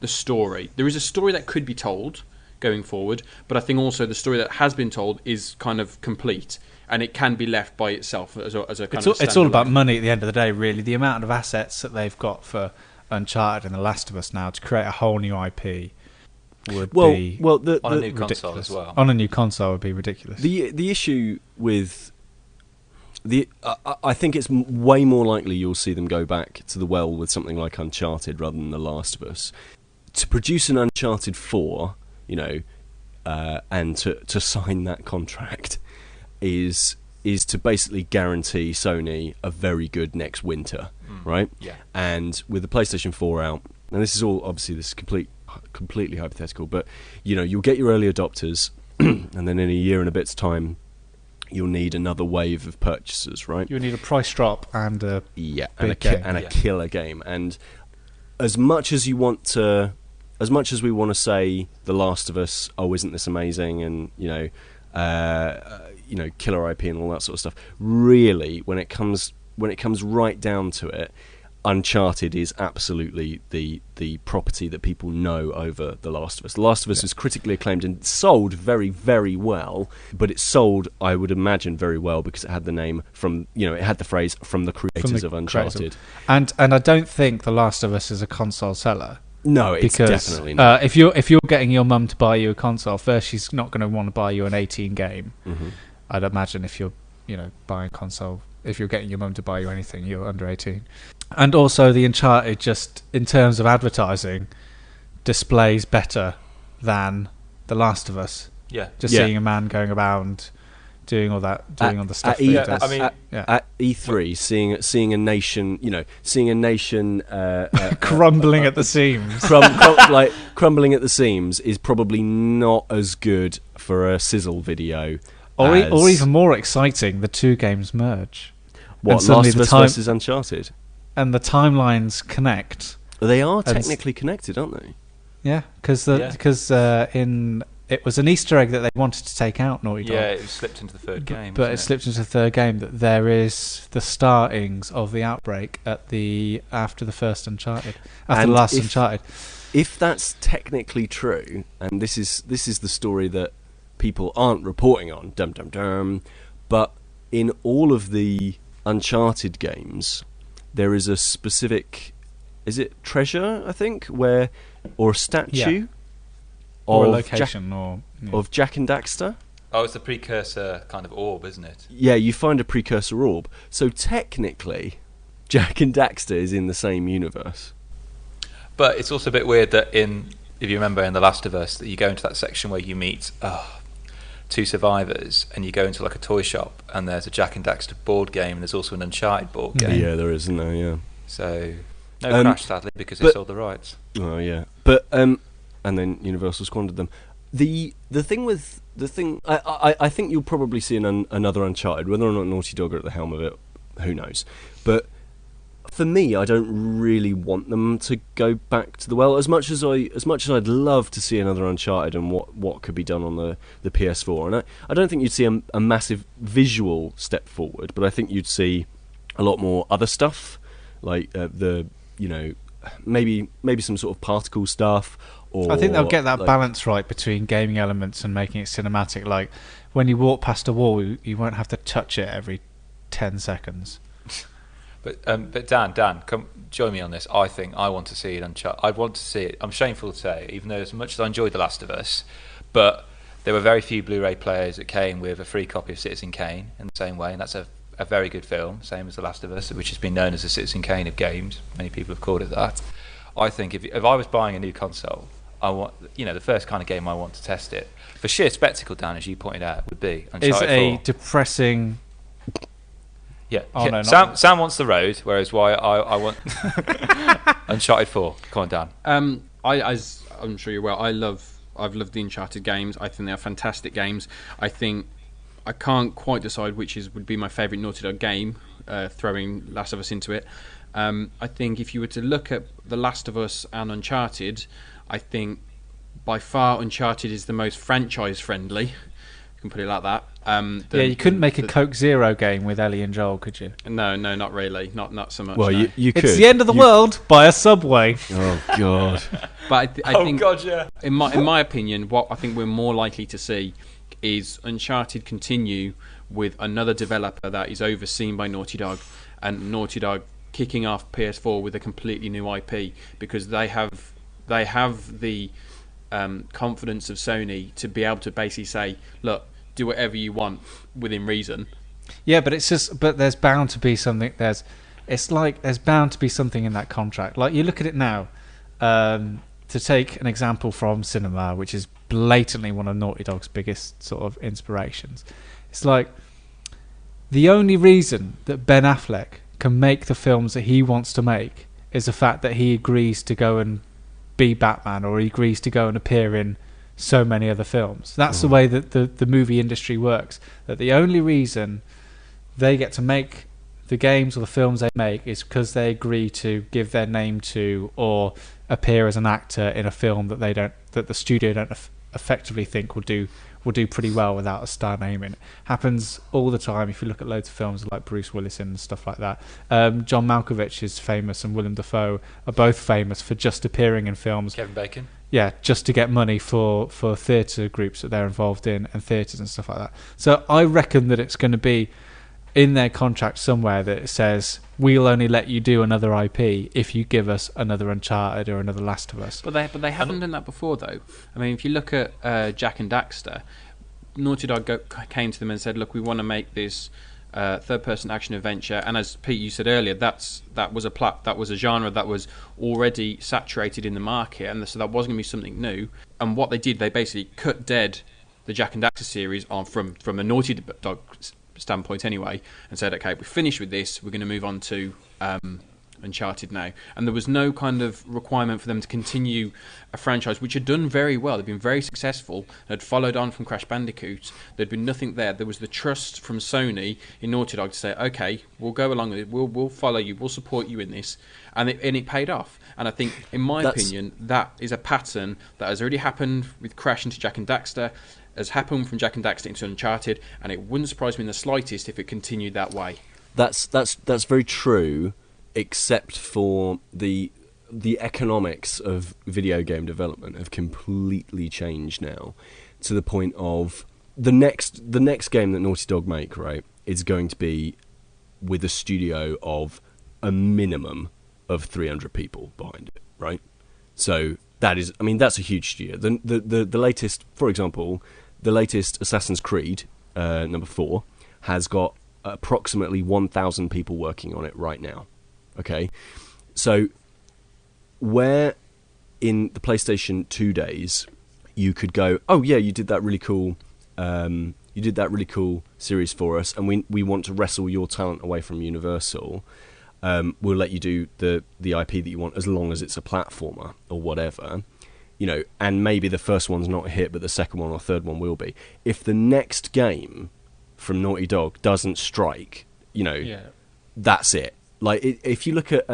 the story. There is a story that could be told going forward, but I think also the story that has been told is kind of complete. And it can be left by itself as a kind of. It's all about money at the end of the day, really. The amount of assets that they've got for Uncharted and The Last of Us now to create a whole new IP would be on a new ridiculous. console as well. On a new console would be ridiculous. The issue with I think it's way more likely you'll see them go back to the well with something like Uncharted rather than The Last of Us. To produce an Uncharted 4, and to sign that contract is to basically guarantee Sony a very good next winter, right? Yeah. And with the PlayStation 4 out, and this is completely hypothetical, but you'll get your early adopters, and then in a year and a bit's time, you'll need another wave of purchasers, right? You'll need a price drop and a killer game. And as much as we want to say The Last of Us, isn't this amazing, and killer IP and all that sort of stuff. Really, when it comes right down to it, Uncharted is absolutely the property that people know over The Last of Us. The Last of Us was critically acclaimed and sold very, very well, but it sold, I would imagine, very well because it had the name it had the phrase from the creators of Uncharted. And I don't think The Last of Us is a console seller. No, it's definitely not. If you're getting your mum to buy you a console, first she's not going to want to buy you an 18 game. I'd imagine if you're buying a console, if you're getting your mum to buy you anything, you're under 18. And also the Uncharted, just in terms of advertising, displays better than The Last of Us. Yeah. Seeing a man going around doing all the stuff. At E3, seeing a nation, crumbling at the seams. Crumbling at the seams is probably not as good for a sizzle video. Or even more exciting, the two games merge. What, Last of Us versus Uncharted? And the timelines connect. They are technically connected, aren't they? Yeah, because it was an Easter egg that they wanted to take out, Naughty Dog. Yeah, it slipped into the third game. But it slipped into the third game that there is the startings of the outbreak after the first Uncharted, after the last Uncharted. If that's technically true, and this is the story that people aren't reporting on, but in all of the Uncharted games, there is a specific, is it treasure, I think, or a statue or a location of Jak and Daxter. Oh, it's a precursor kind of orb, isn't it? Yeah, you find a precursor orb. So technically, Jak and Daxter is in the same universe. But it's also a bit weird that if you remember in The Last of Us, that you go into that section where you meet two survivors, and you go into like a toy shop, and there's a Jak and Daxter board game, and there's also an Uncharted board game. Yeah, there is, isn't there? Yeah. So no Crash, sadly, because they sold the rights. Oh yeah, but and then Universal squandered them. The thing I think you'll probably see another Uncharted, whether or not Naughty Dog are at the helm of it, who knows. But for me, I don't really want them to go back to the well. As much as I'd love to see another Uncharted and what could be done on the PS4, and I don't think you'd see a massive visual step forward, but I think you'd see a lot more other stuff, like maybe some sort of particle stuff. Or, I think they'll get that balance right between gaming elements and making it cinematic. Like when you walk past a wall, you won't have to touch it every 10 seconds. But Dan, come join me on this. I think I want to see it Uncharted. I want to see it. I'm shameful to say, even though as much as I enjoyed The Last of Us, but there were very few Blu-ray players that came with a free copy of Citizen Kane in the same way, and that's a very good film, same as The Last of Us, which has been known as the Citizen Kane of games. Many people have called it that. I think if I was buying a new console, I want the first kind of game I want to test it for sheer spectacle, Dan, as you pointed out, would be Uncharted 4. Is a depressing. Yeah, oh, no, Sam wants the road, whereas I want Uncharted 4. Come on, Dan. As I'm sure you're aware, I've loved the Uncharted games. I think they are fantastic games. I think I can't quite decide which would be my favourite Naughty Dog game, throwing Last of Us into it. I think if you were to look at The Last of Us and Uncharted, I think by far Uncharted is the most franchise friendly. You can put it like that. You couldn't make a Coke Zero game with Ellie and Joel, could you? No, not really. Not so much. Well, no. you could. It's the end of the world. Buy a Subway. Oh God. But I think, God, yeah. In my opinion, what I think we're more likely to see is Uncharted continue with another developer that is overseen by Naughty Dog, and Naughty Dog kicking off PS4 with a completely new IP, because they have the confidence of Sony to be able to basically say, look, do whatever you want within reason. Yeah, but there's bound to be something. There's bound to be something in that contract. Like you look at it now. To take an example from cinema, which is blatantly one of Naughty Dog's biggest sort of inspirations, it's like the only reason that Ben Affleck can make the films that he wants to make is the fact that he agrees to go and be Batman, or he agrees to go and appear in so many other films. That's the way that the movie industry works. That the only reason they get to make the games or the films they make is because they agree to give their name to or appear as an actor in a film that the studio don't effectively think will do pretty well without a star name in it. Happens all the time. If you look at loads of films like Bruce Willis and stuff like that, John Malkovich is famous, and Willem Dafoe are both famous for just appearing in films. Kevin Bacon. Yeah, just to get money for theatre groups that they're involved in and theatres and stuff like that. So I reckon that it's going to be in their contract somewhere that it says we'll only let you do another IP if you give us another Uncharted or another Last of Us. But they haven't done that before, though. I mean, if you look at Jak and Daxter, Naughty Dog came to them and said, look, we want to make this third-person action adventure, and as Pete, you said earlier, that was a genre that was already saturated in the market, and so that wasn't going to be something new. And what they did, they basically cut dead the Jak and Daxter series from a Naughty Dog standpoint anyway, and said, okay, we're finished with this, we're going to move on to Uncharted now. And there was no kind of requirement for them to continue a franchise which had done very well. They'd been very successful, had followed on from Crash Bandicoot. There'd been nothing there. There was the trust from Sony in Naughty Dog to say, okay, we'll go along with it, we'll follow you, we'll support you in this, and it paid off. And I think, in my opinion, that is a pattern that has already happened with Crash into Jak and Daxter, has happened from Jak and Daxter into Uncharted, and it wouldn't surprise me in the slightest if it continued that way. That's very true, except for the economics of video game development have completely changed now, to the point of the next game that Naughty Dog make, right, is going to be with a studio of a minimum of 300 people behind it, right? So that's a huge studio. The latest, for example, the latest Assassin's Creed, number 4, has got approximately 1,000 people working on it right now. Okay, so where in the PlayStation 2 days, you could go, oh yeah, you did that really cool. You did that really cool series for us, and we want to wrestle your talent away from Universal. We'll let you do the IP that you want as long as it's a platformer or whatever. And maybe the first one's not a hit, but the second one or third one will be. If the next game from Naughty Dog doesn't strike, that's it. Like, if you look at...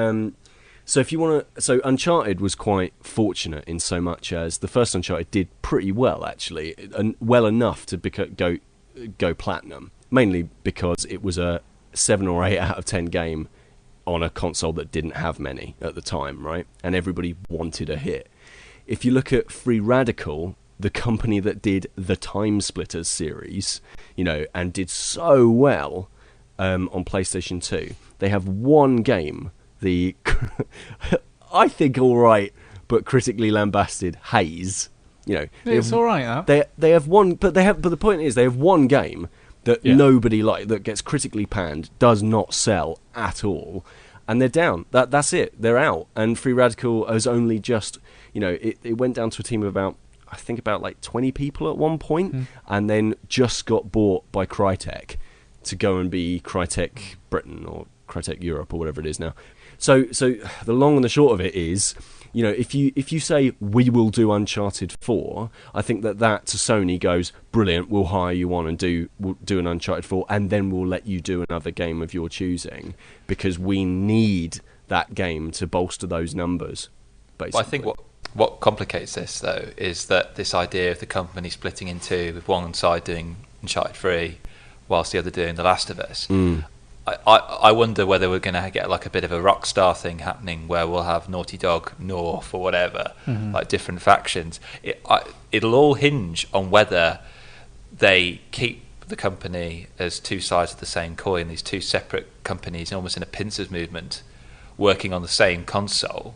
So Uncharted was quite fortunate in so much as the first Uncharted did pretty well, actually, and well enough to go platinum, mainly because it was a 7 or 8 out of 10 game on a console that didn't have many at the time, right? And everybody wanted a hit. If you look at Free Radical, the company that did the Time Splitters series, and did so well on PlayStation 2, they have one game, I think all right, but critically lambasted Haze. It's all right. Huh? They have one, but the point is they have one game that nobody that gets critically panned, does not sell at all, and they're down. That's it. They're out. And Free Radical has only just, it went down to a team of about 20 people at one point, and then just got bought by Crytek to go and be Crytek Britain or Crytek Europe or whatever it is now. So the long and the short of it is, if you say we will do Uncharted 4, I think that to Sony goes, brilliant, we'll hire you on and we'll do an Uncharted 4, and then we'll let you do another game of your choosing, because we need that game to bolster those numbers, basically. Well, I think what complicates this, though, is that this idea of the company splitting in two, with one side doing Uncharted 3 whilst the other doing The Last of Us. I wonder whether we're going to get like a bit of a Rockstar thing happening where we'll have Naughty Dog North or whatever, like different factions. It'll all hinge on whether they keep the company as two sides of the same coin, these two separate companies, almost in a pincers movement, working on the same console,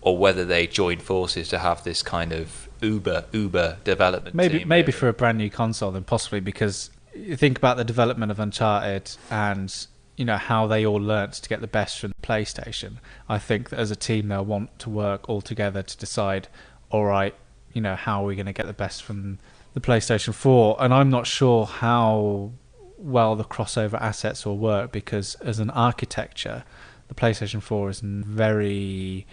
or whether they join forces to have this kind of uber development team. Maybe for a brand new console, then possibly, because you think about the development of Uncharted and how they all learnt to get the best from the PlayStation. I think that as a team they'll want to work all together to decide, all right, how are we going to get the best from the PlayStation 4? And I'm not sure how well the crossover assets will work, because as an architecture, the PlayStation 4 is very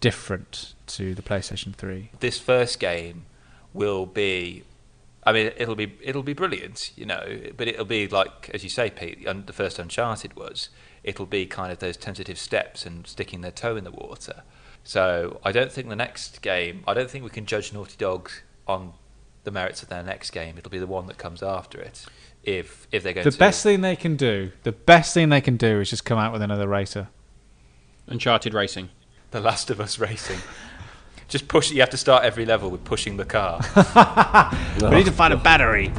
different to the PlayStation 3. This first game will be, it'll be brilliant, but it'll be like, as you say, Pete, the first Uncharted was. It'll be kind of those tentative steps and sticking their toe in the water. So I don't think the next game, I don't think we can judge Naughty Dog on the merits of their next game. It'll be the one that comes after it. If they're going to... The best thing they can do is just come out with another racer. Uncharted Racing. The Last of Us Racing. Just push. You have to start every level with pushing the car. We need to find a battery.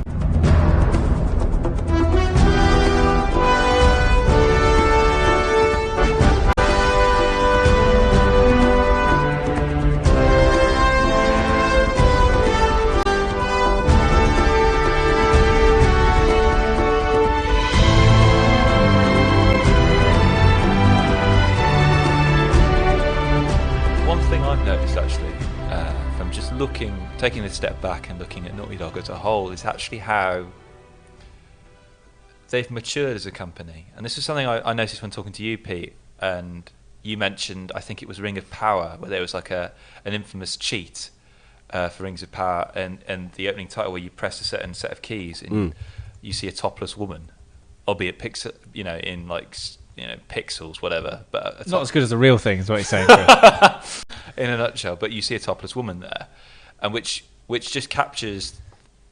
Taking a step back and looking at Naughty Dog as a whole, is actually how they've matured as a company. And this is something I noticed when talking to you, Pete, and you mentioned, I think it was Ring of Power, where there was like an infamous cheat for Rings of Power, and the opening title where you press a certain set of keys and you see a topless woman, albeit in pixels, whatever. But it's not as good as the real thing, is what you're saying. In a nutshell, but you see a topless woman there, and which just captures,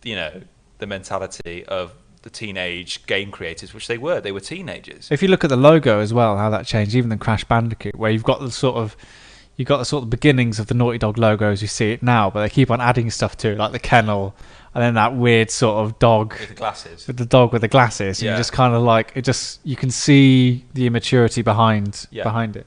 the mentality of the teenage game creators, which they were teenagers. If you look at the logo as well, how that changed, even the Crash Bandicoot, where you've got the sort of beginnings of the Naughty Dog logo as you see it now, but they keep on adding stuff to it, like the kennel, and then that weird sort of dog with the glasses. With the dog with the glasses, and you just kind of like it. Just you can see the immaturity behind it.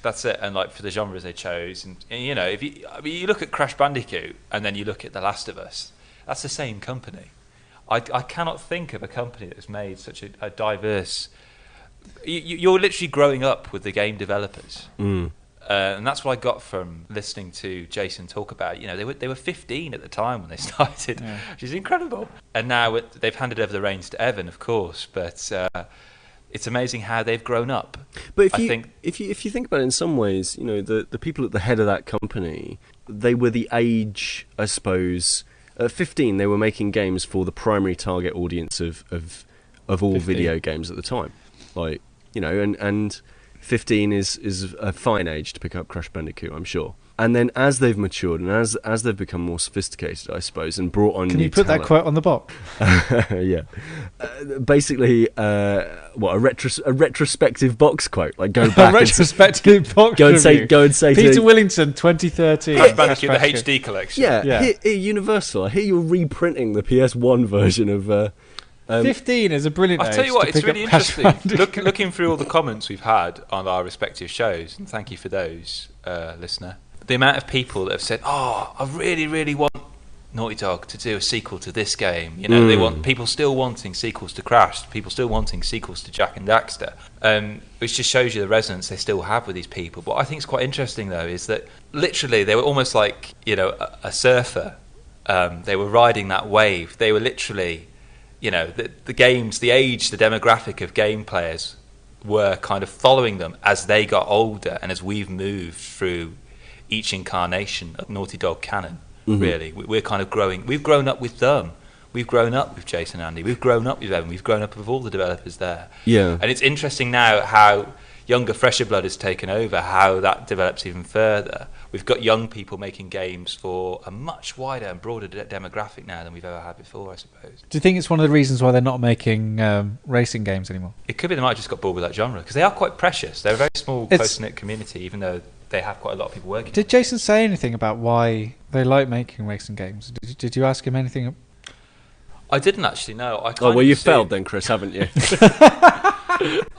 That's it, and like for the genres they chose, and if you look at Crash Bandicoot and then you look at The Last of Us, that's the same company. I cannot think of a company that's made such a diverse. You're literally growing up with the game developers, And that's what I got from listening to Jason talk about it. You know, they were 15 at the time when they started, which is incredible. And now they've handed over the reins to Evan, of course, but it's amazing how they've grown up. But if you think about it, in some ways, you know, the people at the head of that company, they were the age, I suppose. At 15, they were making games for the primary target audience of all 15. video games at the time. Like, you know, and 15 is a fine age to pick up Crash Bandicoot, I'm sure. And then as they've matured and as they've become more sophisticated, I suppose, and brought on Can new you put talent, that quote on the box? yeah. Basically, a retrospective box quote, like go back, retrospective box go and review. say Peter to Willington, 2013. Crash Bandicoot, the HD collection. yeah. Here, Universal. I hear you're reprinting the PS1 version of. 15 is a brilliant I'll age tell you what, to it's pick up really Crash interesting. Bandicoot. Looking through all the comments we've had on our respective shows, and thank you for those, listener. The amount of people that have said, "Oh, I really, really want Naughty Dog to do a sequel to this game." You know, they want people still wanting sequels to Crash, people still wanting sequels to Jak and Daxter, which just shows you the resonance they still have with these people. What I think is quite interesting, though, is that literally they were almost like, you know, a surfer. They were riding that wave. They were literally, you know, the games, the age, the demographic of game players were kind of following them as they got older and as we've moved through each incarnation of Naughty Dog canon. Really, we're kind of growing. We've grown up with them. We've grown up with Jason and Andy. We've grown up with Evan. We've grown up with all the developers there. Yeah. And it's interesting now how younger, fresher blood has taken over, how that develops even further. We've got young people making games for a much wider and broader demographic now than we've ever had before, I suppose. Do you think it's one of the reasons why they're not making racing games anymore? It could be they might have just got bored with that genre, because they are quite precious. They're a very small, close-knit community, even though they have quite a lot of people working. Did Jason say anything about why they like making racing games? Did you ask him anything? I didn't actually know. You failed then, Chris, haven't you?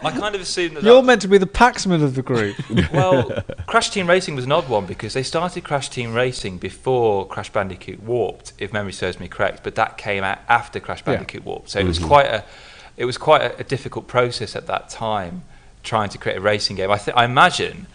I kind of assumed that You're meant to be the Paxman of the group. Well, Crash Team Racing was an odd one because they started Crash Team Racing before Crash Bandicoot Warped, if memory serves me correct. But that came out after Crash Bandicoot Warped, so it was quite a difficult process at that time trying to create a racing game. I imagine,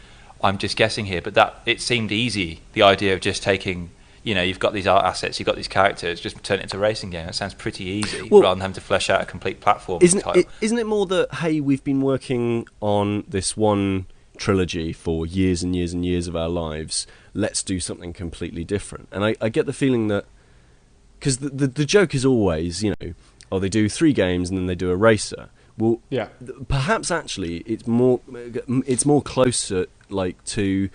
I'm just guessing here, but that it seemed easy. The idea of just taking, you know, you've got these art assets, you've got these characters, just turn it into a racing game. That sounds pretty easy, rather than having to flesh out a complete platform title. Isn't it more that, hey, we've been working on this one trilogy for years and years and years of our lives, let's do something completely different? And I get the feeling that, because the joke is always, you know, they do 3 games and then they do a racer. Well, Yeah. Perhaps actually it's more closer, like, to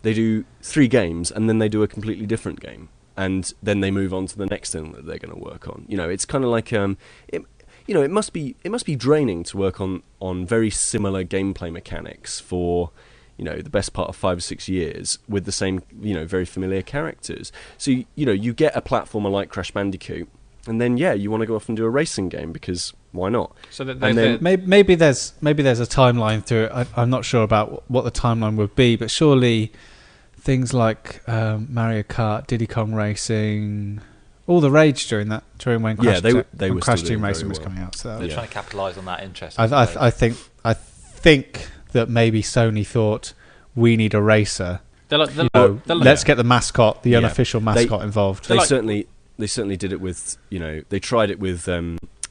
they do 3 games and then they do a completely different game, and then they move on to the next thing that they're going to work on. You know, it's kind of like it must be draining to work on very similar gameplay mechanics for, you know, the best part of 5 or 6 years with the same, you know, very familiar characters. So you know, you get a platformer like Crash Bandicoot, and then you want to go off and do a racing game because why not? So that Maybe there's a timeline through it. I'm not sure about what the timeline would be, but surely things like Mario Kart, Diddy Kong Racing, all the rage during when Crash, they were Crash still Team doing Racing very was well. coming out. So They're trying to capitalise on that interest. I think that maybe Sony thought we need a racer. Let's get the mascot, the unofficial mascot involved. They certainly did it with, you know, they tried it with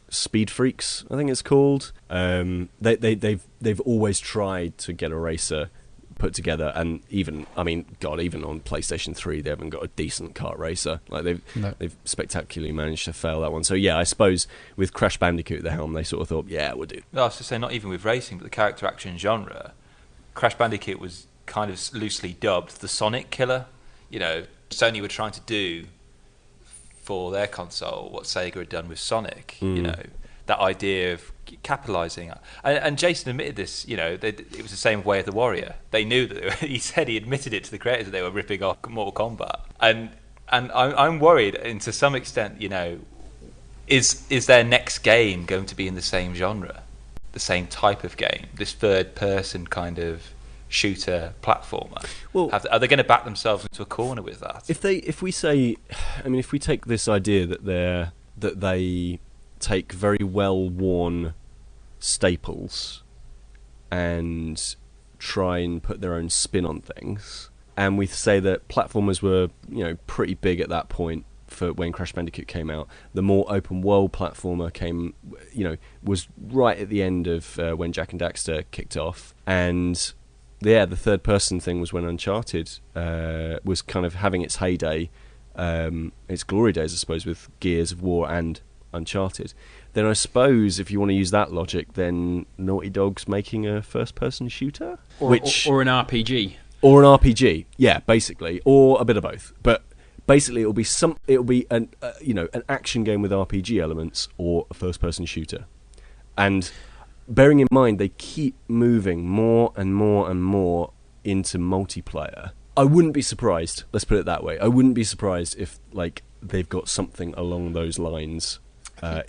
Speed Freaks, I think it's called. They've always tried to get a racer put together, and even on PlayStation 3 they haven't got a decent kart racer. Like they've spectacularly managed to fail that one. So I suppose with Crash Bandicoot at the helm, they sort of thought, we'll do. I was to say, not even with racing, but the character action genre, Crash Bandicoot was kind of loosely dubbed the Sonic killer. You know, Sony were trying to do for their console what Sega had done with Sonic. You know, that idea of capitalising, and Jason admitted this. You know, it was the same way of the Warrior. They knew that he admitted it to the creators that they were ripping off Mortal Kombat, and I'm worried, and to some extent, you know, is their next game going to be in the same genre, the same type of game, this third person kind of shooter platformer? Well, are they going to back themselves into a corner with that? If we take this idea that they take very well worn staples and try and put their own spin on things. And we say that platformers were, pretty big at that point for when Crash Bandicoot came out. The more open world platformer came, was right at the end of when Jak and Daxter kicked off. And the third person thing was when Uncharted was kind of having its heyday, its glory days, I suppose, with Gears of War and Uncharted. Then I suppose if you want to use that logic, then Naughty Dog's making a first person shooter, or an RPG. Or an RPG, yeah, basically, or a bit of both. But basically, it'll be an action game with RPG elements, or a first-person shooter. And bearing in mind, they keep moving more and more and more into multiplayer. I wouldn't be surprised. Let's put it that way. I wouldn't be surprised if they've got something along those lines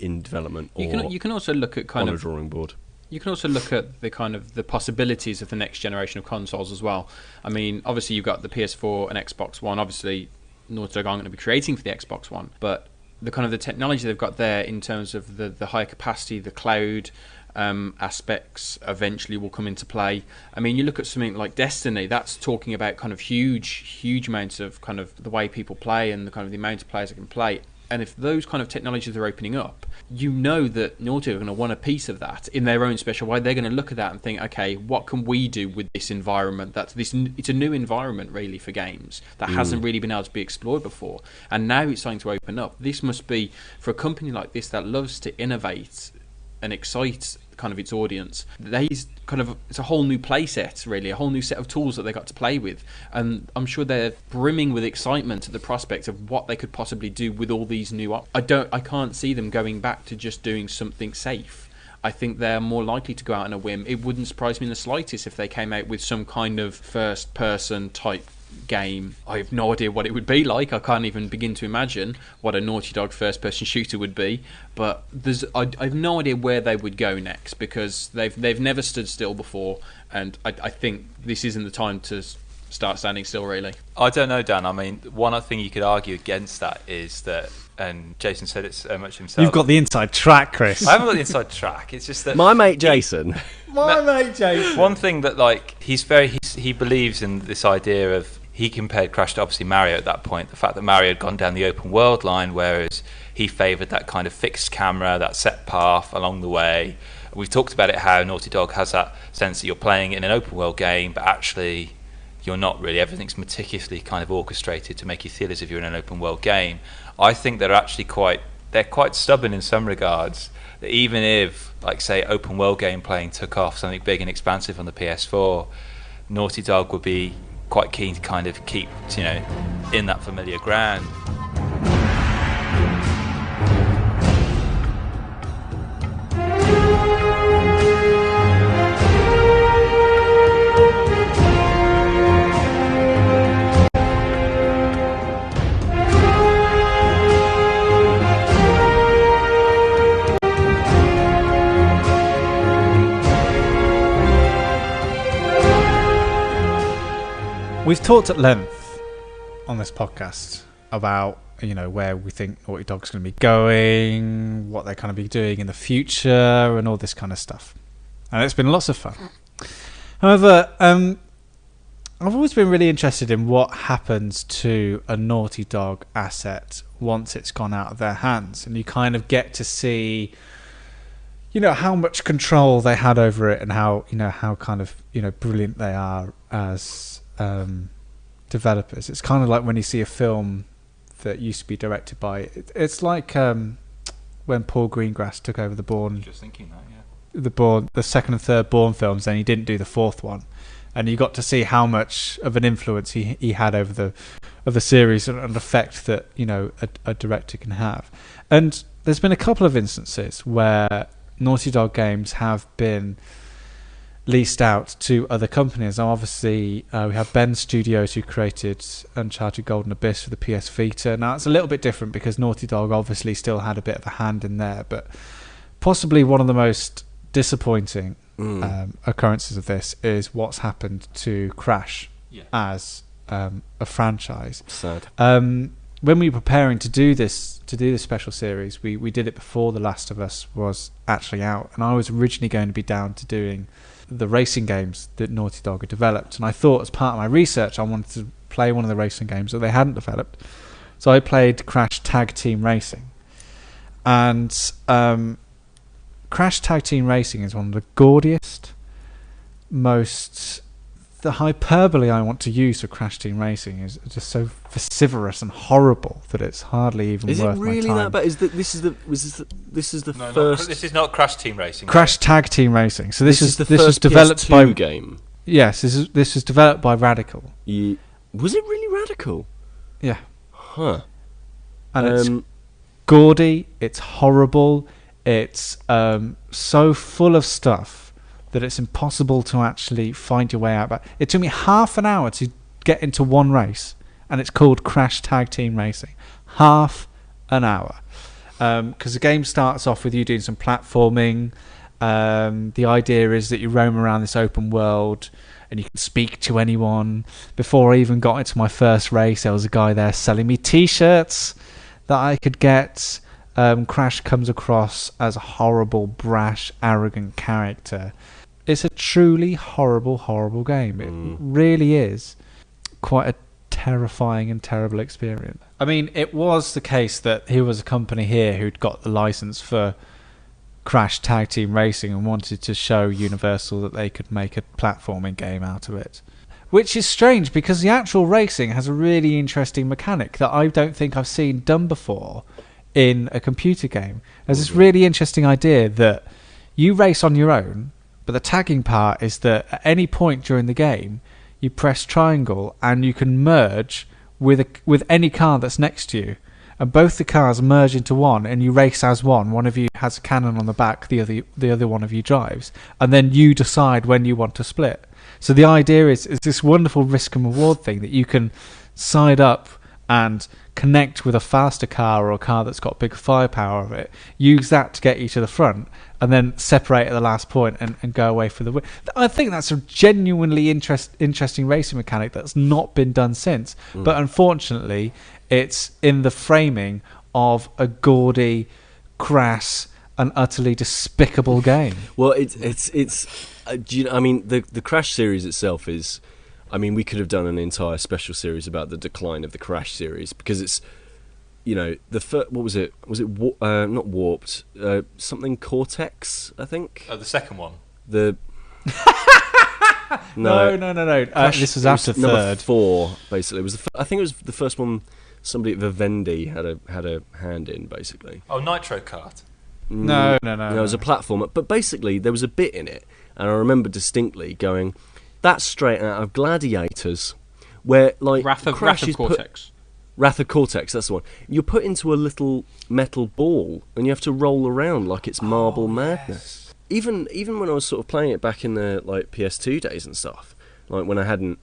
in development. You can also look at on a drawing board. You can also look at the possibilities of the next generation of consoles as well. I mean, obviously you've got the PS4 and Xbox One. Obviously, Naughty Dog aren't going to be creating for the Xbox One, but the kind of the technology they've got there in terms of the high capacity, the cloud aspects eventually will come into play. I mean, you look at something like Destiny. That's talking about kind of huge amounts of kind of the way people play and the kind of the amount of players that can play. And if those kind of technologies are opening up, that Naughty are going to want a piece of that in their own special way. They're going to look at that and think, okay, what can we do with this environment? It's a new environment, really, for games that hasn't really been able to be explored before. And now it's starting to open up. This must be, for a company like this that loves to innovate and excite kind of its audience, it's a whole new play set, really, a whole new set of tools that they got to play with, and I'm sure they're brimming with excitement at the prospect of what they could possibly do with all these new I can't see them going back to just doing something safe. I think they're more likely to go out on a whim. It wouldn't surprise me in the slightest if they came out with some kind of first person type game. I have no idea what it would be like. I can't even begin to imagine what a Naughty Dog first-person shooter would be. But I have no idea where they would go next, because they've never stood still before, and I think this isn't the time to start standing still, really. I don't know, Dan. I mean, one thing you could argue against that is that, and Jason said it so much himself. You've got the inside track, Chris. I haven't got the inside track. It's just that my mate Jason. One thing that he believes in this idea of. He compared Crash to obviously Mario at that point. The fact that Mario had gone down the open world line, whereas he favoured that kind of fixed camera, that set path along the way. We've talked about it, how Naughty Dog has that sense that you're playing in an open world game, but actually you're not really. Everything's meticulously kind of orchestrated to make you feel as if you're in an open world game. I think they're actually quite stubborn in some regards. That even if, like, say, open world game playing took off, something big and expansive on the PS4, Naughty Dog would be quite keen to kind of keep, in that familiar ground. We've talked at length on this podcast about, where we think Naughty Dog's going to be going, what they're going to be doing in the future, and all this kind of stuff. And it's been lots of fun. However, I've always been really interested in what happens to a Naughty Dog asset once it's gone out of their hands, and you kind of get to see, how much control they had over it, and how kind of, brilliant they are as developers. It's kind of like when you see a film that used to be directed by it's like when Paul Greengrass took over the Bourne. Just thinking that, yeah. The second and third Bourne films, and he didn't do the fourth one, and you got to see how much of an influence he had over the series and an effect that a director can have. And there's been a couple of instances where Naughty Dog games have been leased out to other companies. Now, obviously, we have Ben Studios, who created Uncharted Golden Abyss for the PS Vita. Now, it's a little bit different because Naughty Dog obviously still had a bit of a hand in there, but possibly one of the most disappointing occurrences of this is what's happened to Crash as a franchise. Sad. When we were preparing to do this special series, we did it before The Last of Us was actually out, and I was originally going to be down to doing the racing games that Naughty Dog had developed, and I thought as part of my research I wanted to play one of the racing games that they hadn't developed. So I played Crash Tag Team Racing, and Crash Tag Team Racing is one of the gaudiest, most... The hyperbole I want to use for Crash Team Racing is just so vociferous and horrible that it's hardly even worth my time. Is it really that bad? This is the first... This is not Crash Team Racing. Crash Tag Team Racing. So this is the first was developed PS2 by game. Yes, this was developed by Radical. Was it really Radical? Yeah. Huh. And it's gaudy, it's horrible, it's so full of stuff that it's impossible to actually find your way out. But it took me half an hour to get into one race, and it's called Crash Tag Team Racing. Half an hour. Because the game starts off with you doing some platforming. The idea is that you roam around this open world and you can speak to anyone. Before I even got into my first race, there was a guy there selling me T-shirts that I could get. Crash comes across as a horrible, brash, arrogant character. It's a truly horrible, horrible game. It really is quite a terrifying and terrible experience. I mean, it was the case that here was a company here who'd got the license for Crash Tag Team Racing and wanted to show Universal that they could make a platforming game out of it. Which is strange because the actual racing has a really interesting mechanic that I don't think I've seen done before in a computer game. There's this really interesting idea that you race on your own, but the tagging part is that at any point during the game, you press triangle and you can merge with any car that's next to you. And both the cars merge into one and you race as one. One of you has a cannon on the back, the other one of you drives. And then you decide when you want to split. So the idea is this wonderful risk and reward thing that you can side up and connect with a faster car or a car that's got big firepower of it, use that to get you to the front, and then separate at the last point and go away for the win. I think that's a genuinely interesting racing mechanic that's not been done since. But unfortunately, it's in the framing of a gaudy, crass, and utterly despicable game. Well, it's do you know, I mean, the Crash series itself is... I mean, we could have done an entire special series about the decline of the Crash series because it's, you know, what was it? Was it not Warped? Something Cortex, I think. Oh, the second one. No. This was after number third. 4, basically. It was I think it was the first one. Somebody at Vivendi had a hand in, basically. Oh, Nitro Kart. No. It was a platformer, but basically there was a bit in it, and I remember distinctly going, "That's straight out of Gladiators," where like Wrath of Cortex. Wrath of Cortex, that's the one. You're put into a little metal ball, and you have to roll around like it's Marble Madness. Yes. Even when I was sort of playing it back in the like PS2 days and stuff, like when I hadn't,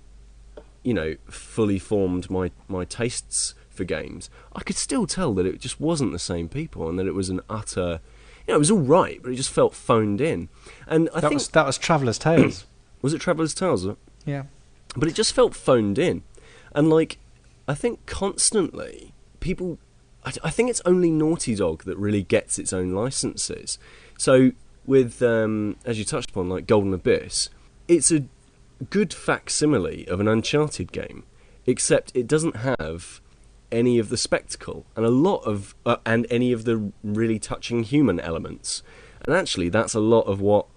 you know, fully formed my tastes for games, I could still tell that it just wasn't the same people, and that it was an utter, you know, it was all right, but it just felt phoned in. And I think that was Traveller's Tales. Was it Traveller's Tales? Yeah. But it just felt phoned in. And, like, I think constantly people... I think it's only Naughty Dog that really gets its own licenses. So, with, as you touched upon, like Golden Abyss, it's a good facsimile of an Uncharted game, except it doesn't have any of the spectacle and a lot of... and any of the really touching human elements. And actually, that's a lot of what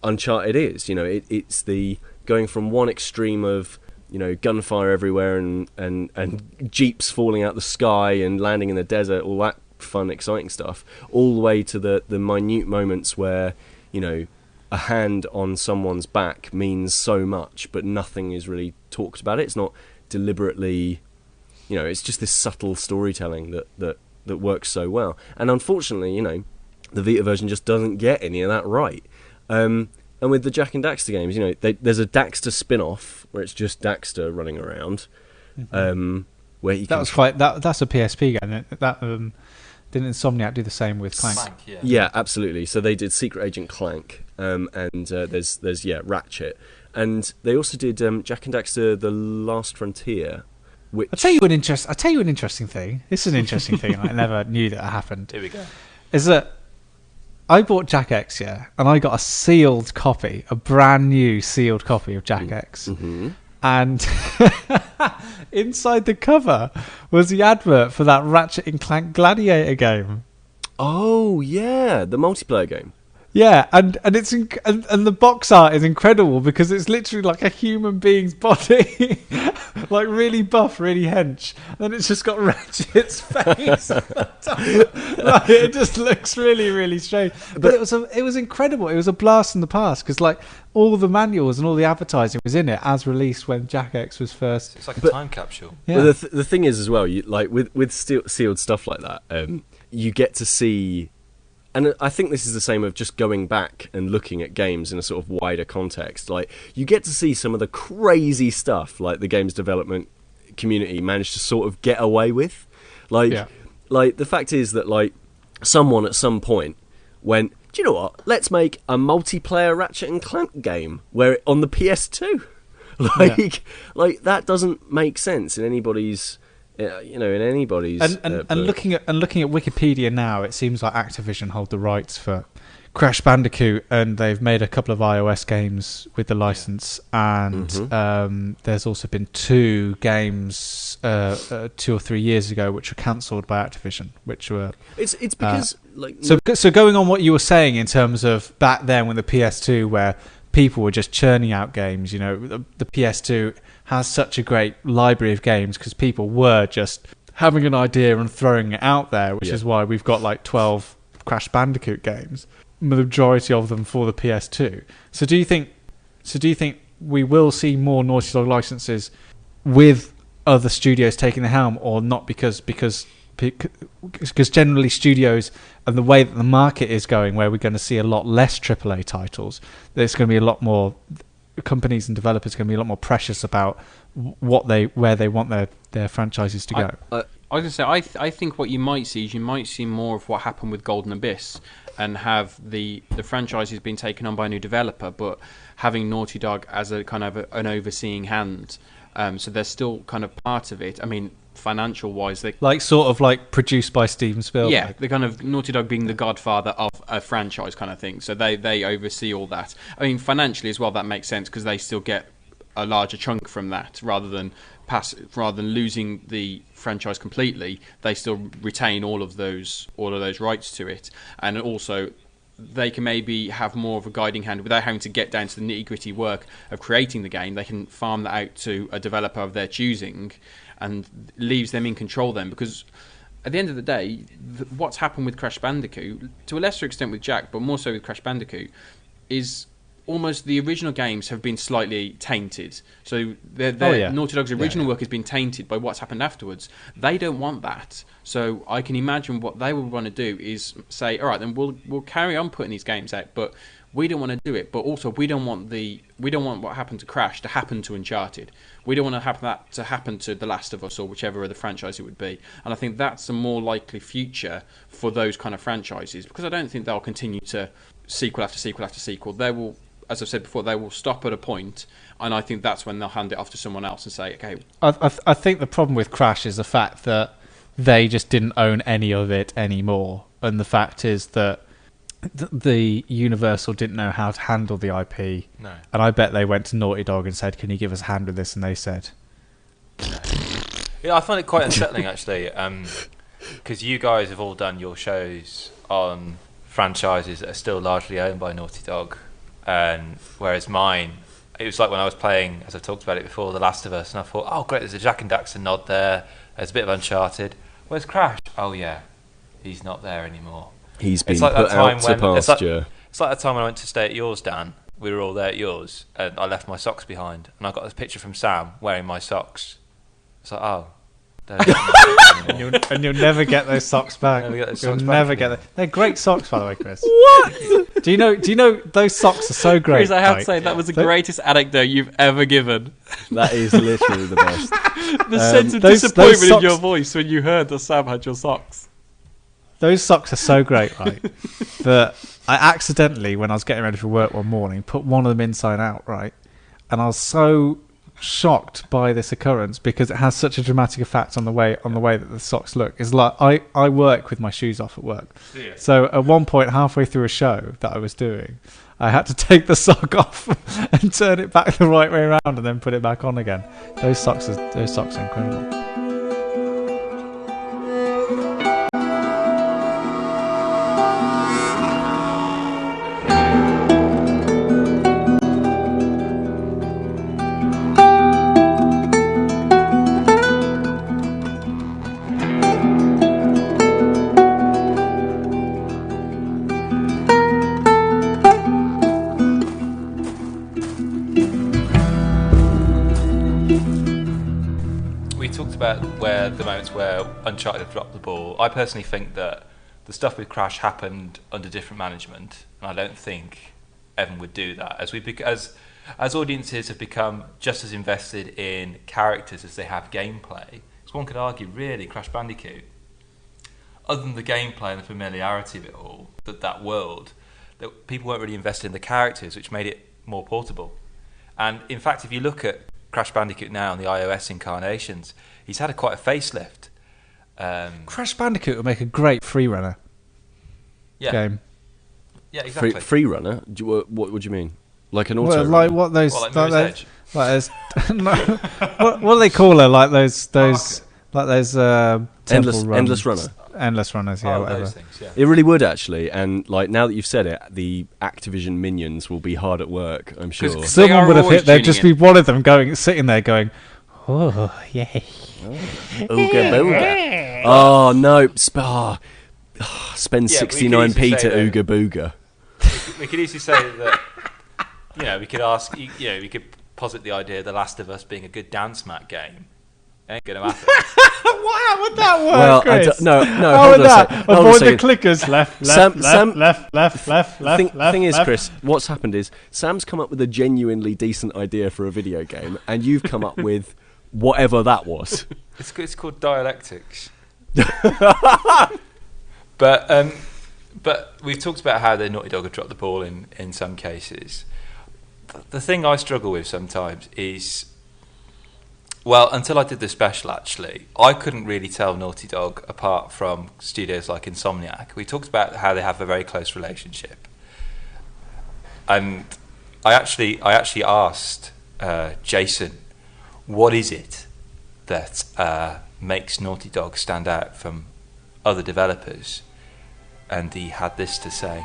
Uncharted is, you know, it's the going from one extreme of, you know, gunfire everywhere and jeeps falling out the sky and landing in the desert, all that fun, exciting stuff, all the way to the minute moments where, you know, a hand on someone's back means so much, but nothing is really talked about it. It's not deliberately, you know, it's just this subtle storytelling that works so well. And unfortunately, you know, the Vita version just doesn't get any of that right. And with the Jak and Daxter games, you know, there's a Daxter spin-off where it's just Daxter running around. Where you that's a PSP game. That didn't Insomniac do the same with Clank? Yeah, absolutely. So they did Secret Agent Clank, and there's Ratchet, and they also did Jak and Daxter: The Last Frontier. Which I'll tell you an interesting thing. This is an interesting thing. I never knew that happened. Here we go. Is that I bought Jack X, and I got a sealed copy, a brand new sealed copy of Jack X. Mm-hmm. And inside the cover was the advert for that Ratchet and Clank Gladiator game. Oh yeah, the multiplayer game. Yeah, and it's and the box art is incredible because it's literally like a human being's body, like really buff, really hench. And it's just got Ratchet's face. Like, it just looks really, really strange. But it was incredible. It was a blast from the past because like all the manuals and all the advertising was in it as released when Jack X was first. It's like a time capsule. Yeah. But the thing is as well, you, like with sealed stuff like that, you get to see. And I think this is the same of just going back and looking at games in a sort of wider context. Like, you get to see some of the crazy stuff, like the games development community managed to sort of get away with. Like, like the fact is that like someone at some point went, do you know what? Let's make a multiplayer Ratchet and Clank game where on the PS2. Like that doesn't make sense in anybody's. In anybody's and looking at Wikipedia now, it seems like Activision hold the rights for Crash Bandicoot, and they've made a couple of iOS games with the license. And there's also been 2 games 2 or 3 years ago which were cancelled by Activision, which were it's because so going on what you were saying in terms of back then with the PS2 where people were just churning out games. The PS2 has such a great library of games because people were just having an idea and throwing it out there, which is why we've got like 12 Crash Bandicoot games, the majority of them for the PS2. So do you think we will see more Naughty Dog licenses with other studios taking the helm, or not? Because generally studios and the way that the market is going, where we're going to see a lot less AAA titles, there's going to be a lot more companies and developers are going to be a lot more precious about where they want their franchises to go. I was going to say, I think what you might see is you might see more of what happened with Golden Abyss, and have the franchises being taken on by a new developer, but having Naughty Dog as a kind of an overseeing hand. So they're still kind of part of it. I mean, financial wise, they sort of produced by Steven Spielberg. Yeah, the kind of Naughty Dog being the godfather of a franchise kind of thing. So they oversee all that. I mean, financially as well, that makes sense because they still get a larger chunk from that rather than losing the franchise completely. They still retain all of those rights to it, and also they can maybe have more of a guiding hand without having to get down to the nitty-gritty work of creating the game. They can farm that out to a developer of their choosing, and leaves them in control then, because at the end of the day, what's happened with Crash Bandicoot, to a lesser extent with Jack, but more so with Crash Bandicoot, is almost the original games have been slightly tainted. So Naughty Dog's original work has been tainted by what's happened afterwards. They don't want that. So I can imagine what they would want to do is say, all right, then we'll carry on putting these games out, but we don't want to do it. But also we don't want what happened to Crash to happen to Uncharted. We don't want that to happen to The Last of Us or whichever other franchise it would be. And I think that's a more likely future for those kind of franchises, because I don't think they'll continue to sequel after sequel after sequel. They will, as I've said before, they will stop at a point, and I think that's when they'll hand it off to someone else and say, okay. I think the problem with Crash is the fact that they just didn't own any of it anymore, and the fact is that the Universal didn't know how to handle the IP. No. And I bet they went to Naughty Dog and said, can you give us a hand with this? And they said no. Yeah, I find it quite unsettling actually, because you guys have all done your shows on franchises that are still largely owned by Naughty Dog, and whereas mine, it was like when I was playing, as I've talked about it before, The Last of Us, and I thought, oh great, there's a Jack and Daxter nod there, there's a bit of Uncharted. Where's Crash? Oh yeah, he's not there anymore. He's been put out to pasture. It's like that time when I went to stay at yours, Dan. We were all there at yours, and I left my socks behind, and I got this picture from Sam wearing my socks. It's like, oh, and you'll never get those socks back. You'll never get them. They're great socks, by the way, Chris. What? Do you know those socks are so great? Chris, I have to say that was the greatest anecdote you've ever given. That is literally the best. The sense of disappointment in your voice when you heard that Sam had your socks. Those socks are so great, right? That I accidentally, when I was getting ready for work one morning, put one of them inside out, right? And I was so shocked by this occurrence because it has such a dramatic effect on the way that the socks look. Is like I work with my shoes off at work. Yeah. So at one point, halfway through a show that I was doing, I had to take the sock off and turn it back the right way around and then put it back on again. Those socks are incredible. Where the moments where Uncharted have dropped the ball. I personally think that the stuff with Crash happened under different management, and I don't think Evan would do that. As audiences have become just as invested in characters as they have gameplay, so one could argue really Crash Bandicoot, other than the gameplay and the familiarity of it all, that world, that people weren't really invested in the characters, which made it more portable. And in fact, if you look at Crash Bandicoot now and the iOS incarnations, he's had quite a facelift. Crash Bandicoot would make a great freerunner game. Yeah, exactly. Free runner? What do you mean? Like an auto? Well, like what those? Well, like Mirror's those no, what do they call her? Like those endless runner. Endless runners, yeah, whatever. Those things, yeah. It really would actually, and like now that you've said it, the Activision minions will be hard at work. I'm sure. 'Cause Someone would have always hit. There'd tuning just be one of them sitting there going, "Oh, yay!" Ooga booga. Oh no! Spend Yeah, 69p to say Ooga booga. We could easily say that, we could ask, we could posit the idea of The Last of Us being a good dance mat game. Ain't going to happen. How would that work, Well, Chris? no. How Hold would on a that? second. Hold on a Avoid the second. clickers. Left, left. Thing is, Chris, what's happened is Sam's come up with a genuinely decent idea for a video game, and you've come up with whatever that was. It's called dialectics. But we've talked about how the Naughty Dog have dropped the ball in some cases. The thing I struggle with sometimes is, well, until I did the special, actually, I couldn't really tell Naughty Dog apart from studios like Insomniac. We talked about how they have a very close relationship, and I actually asked Jason, what is it that makes Naughty Dog stand out from other developers, and he had this to say.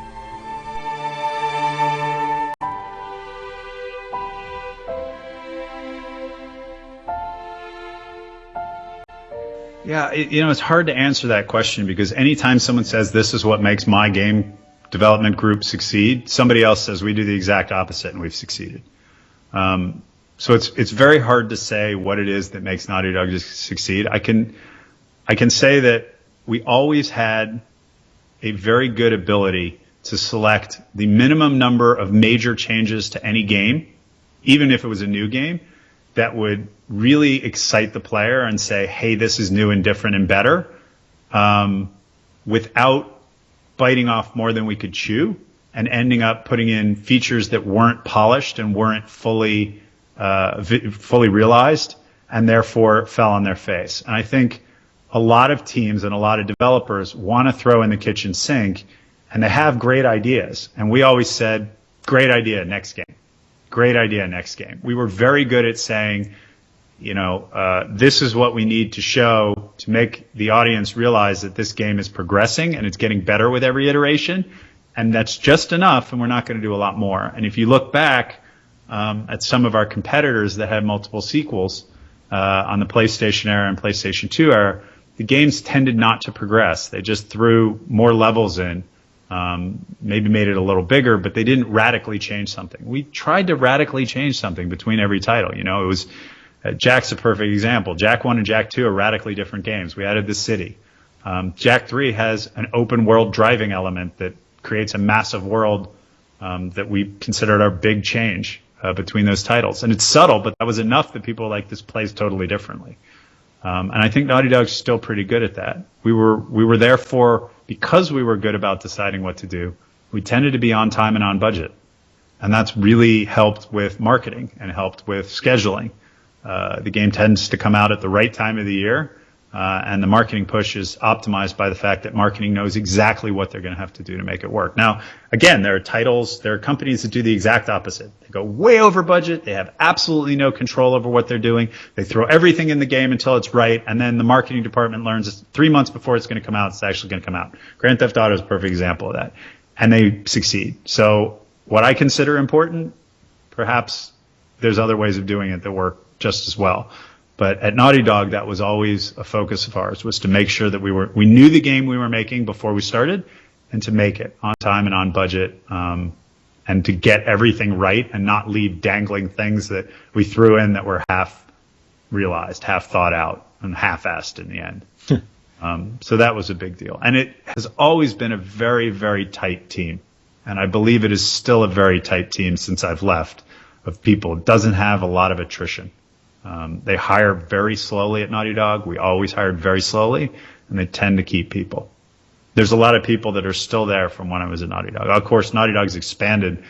Yeah, it's hard to answer that question because anytime someone says this is what makes my game development group succeed, somebody else says we do the exact opposite and we've succeeded. So it's very hard to say what it is that makes Naughty Dog succeed. I can say that we always had a very good ability to select the minimum number of major changes to any game, even if it was a new game, that would really excite the player and say, hey, this is new and different and better, without biting off more than we could chew and ending up putting in features that weren't polished and weren't fully realized and therefore fell on their face. And I think a lot of teams and a lot of developers want to throw in the kitchen sink, and they have great ideas. And we always said, great idea, next game. Great idea, next game. We were very good at saying, this is what we need to show to make the audience realize that this game is progressing and it's getting better with every iteration. And that's just enough, and we're not going to do a lot more. And if you look back at some of our competitors that had multiple sequels on the PlayStation era and PlayStation 2 era, the games tended not to progress. They just threw more levels in, maybe made it a little bigger, but they didn't radically change something. We tried to radically change something between every title. It was Jack's a perfect example. Jak 1 and Jak 2 are radically different games. We added the city. Jak 3 has an open world driving element that creates a massive world that we considered our big change between those titles. And it's subtle, but that was enough that people were like, this plays totally differently. And I think Naughty Dog's still pretty good at that. We were therefore, because we were good about deciding what to do, we tended to be on time and on budget. And that's really helped with marketing and helped with scheduling. The game tends to come out at the right time of the year, and the marketing push is optimized by the fact that marketing knows exactly what they're going to have to do to make it work. Now, again, there are companies that do the exact opposite. They go way over budget. They have absolutely no control over what they're doing. They throw everything in the game until it's right, and then the marketing department learns 3 months before it's going to come out, it's actually going to come out. Grand Theft Auto is a perfect example of that, and they succeed. So what I consider important, perhaps there's other ways of doing it that work just as well. But at Naughty Dog, that was always a focus of ours, was to make sure that we knew the game we were making before we started, and to make it on time and on budget, and to get everything right and not leave dangling things that we threw in that were half realized, half thought out, and half-assed in the end. So that was a big deal. And it has always been a very, very tight team. And I believe it is still a very tight team since I've left, of people. It doesn't have a lot of attrition. They hire very slowly at Naughty Dog. We always hired very slowly, and they tend to keep people. There's a lot of people that are still there from when I was at Naughty Dog. Of course, Naughty Dog's expanded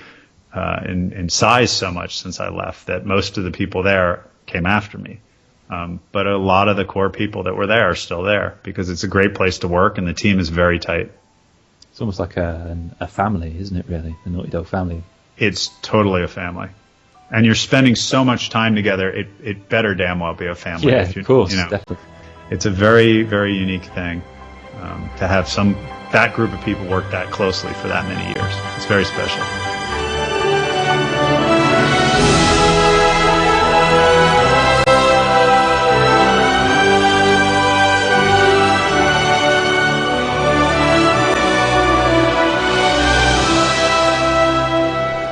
in size so much since I left that most of the people there came after me. But a lot of the core people that were there are still there because it's a great place to work, and the team is very tight. It's almost like a family, isn't it, really? The Naughty Dog family. It's totally a family. And you're spending so much time together, it better damn well be a family. Yeah, of course, definitely. It's a very, very unique thing to have that group of people work that closely for that many years. It's very special.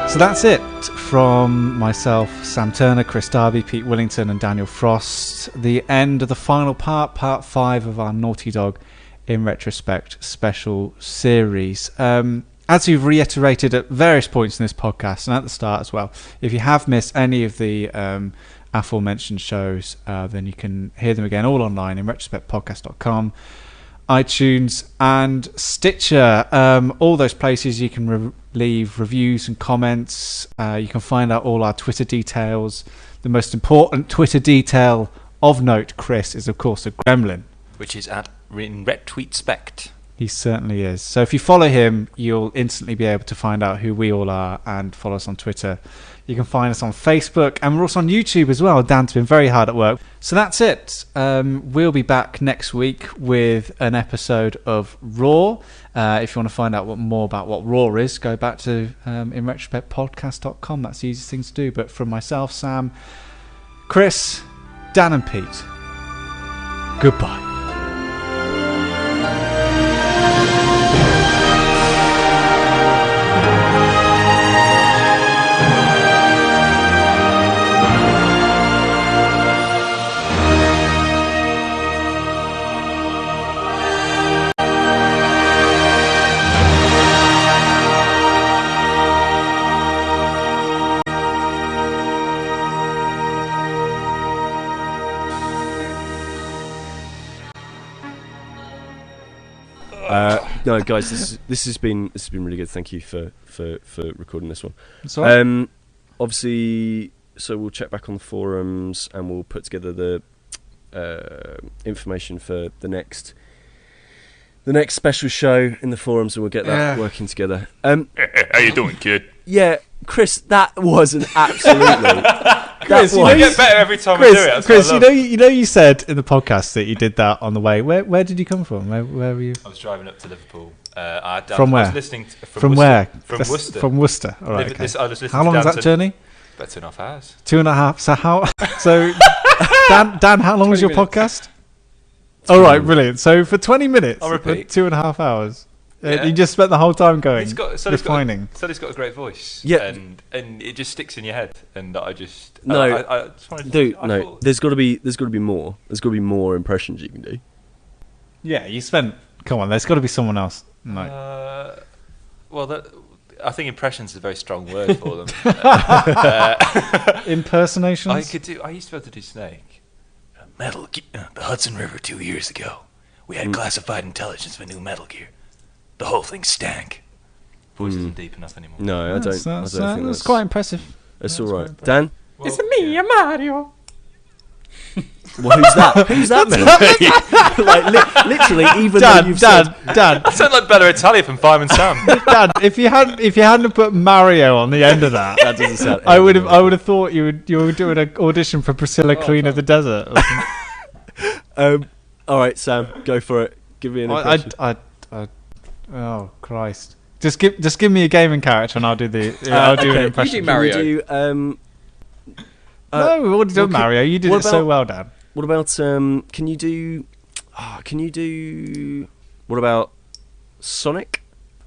So that's it from myself, Sam Turner, Kris Darby, Pete Willington and Daniel Frost. The end of the final part 5 of our Naughty Dog in Retrospect special series. As you've reiterated at various points in this podcast and at the start as well, if you have missed any of the aforementioned shows, then you can hear them again all online in retrospectpodcast.com, iTunes and Stitcher. All those places you can leave reviews and comments. You can find out all our Twitter details. The most important Twitter detail of note, Kris, is of course a gremlin, which is at InRetroSpect. He certainly is. So if you follow him, you'll instantly be able to find out who we all are and follow us on Twitter. You can find us on Facebook, and we're also on YouTube as well. Dan's been very hard at work. So that's it. We'll be back next week with an episode of Raw. If you want to find out more about what Raw is, go back to InRetrospectPodcast.com. That's the easiest thing to do. But from myself, Sam, Kris, Dan and Pete, goodbye. No, guys, this has been really good. Thank you for recording this one. That's all right. Obviously, so we'll check back on the forums and we'll put together the information for the next special show in the forums, and we'll get that working together. How you doing, kid? Yeah, Kris, that was an absolutely. Kris, you get better every time we do it. Kris, you said in the podcast that you did that on the way. Where did you come from? Where were you? I was driving up to Liverpool. From where? I was listening from Worcester. where? From Worcester. From Worcester. All right. Okay. How long was that journey? About 2.5 hours. 2.5. So how? So Dan, how long was your podcast? All right, brilliant. So for 20 minutes, I'll repeat. 2.5 hours. Yeah. You just spent the whole time going. He's got a great voice. Yeah, and it just sticks in your head. And I just no. There's got to be more. There's got to be more impressions you can do. Yeah, you spent. Come on, there's got to be someone else. No. I think impressions is a very strong word for them. Impersonations. I used to be able to do Snake. Metal Gear, the Hudson River 2 years ago. We had classified intelligence for new Metal Gear. The whole thing stank. Voice isn't deep enough anymore. No, I don't think that's quite impressive. That's all right. Dan? It's me, Mario. Well, who's that? Who's that? Like literally, even though you've Dan. That sounds like Bella Italia from Fireman Sam. Dan, if you hadn't put Mario on the end of that, that doesn't sound. I would have thought you were doing an audition for Priscilla, Queen of the Desert. All right, Sam, go for it. Give me an impression. Oh Christ! Just give me a gaming character and I'll do an impression. You do Mario. Can you do, no, we've already done Mario. You did it so well, Dan. What about can you do? What about Sonic?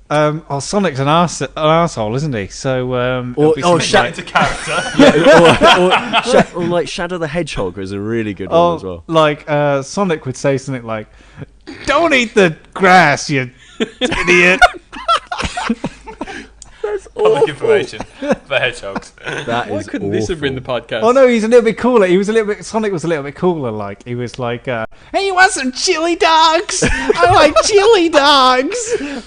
Sonic's an arsehole, isn't he? So Into character. Or like Shadow the Hedgehog is a really good one as well. Like Sonic would say something like, "Don't eat the grass, you idiot." That's Public information for hedgehogs. Why couldn't this have been the podcast? Oh no, he's a little bit cooler. Sonic was a little bit cooler. Like he was like, "Hey, you want some chili dogs? I like chili dogs."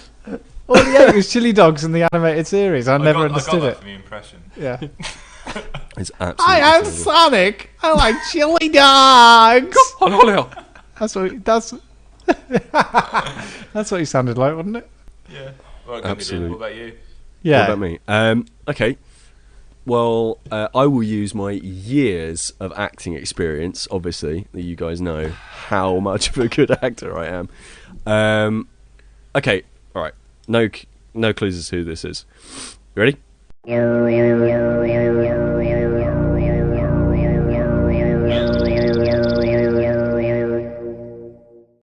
All he ate was chili dogs in the animated series. I never understood I got it. that from the impression. Yeah. It's absolutely. I am terrible. Sonic. I like chili dogs. That's what he sounded like, wasn't it? Yeah. Well, Absolutely. What about you? Yeah. What about me? Okay. Well, I will use my years of acting experience. Obviously, that you guys know how much of a good actor I am. Okay. All right. No clues as to who this is. You ready?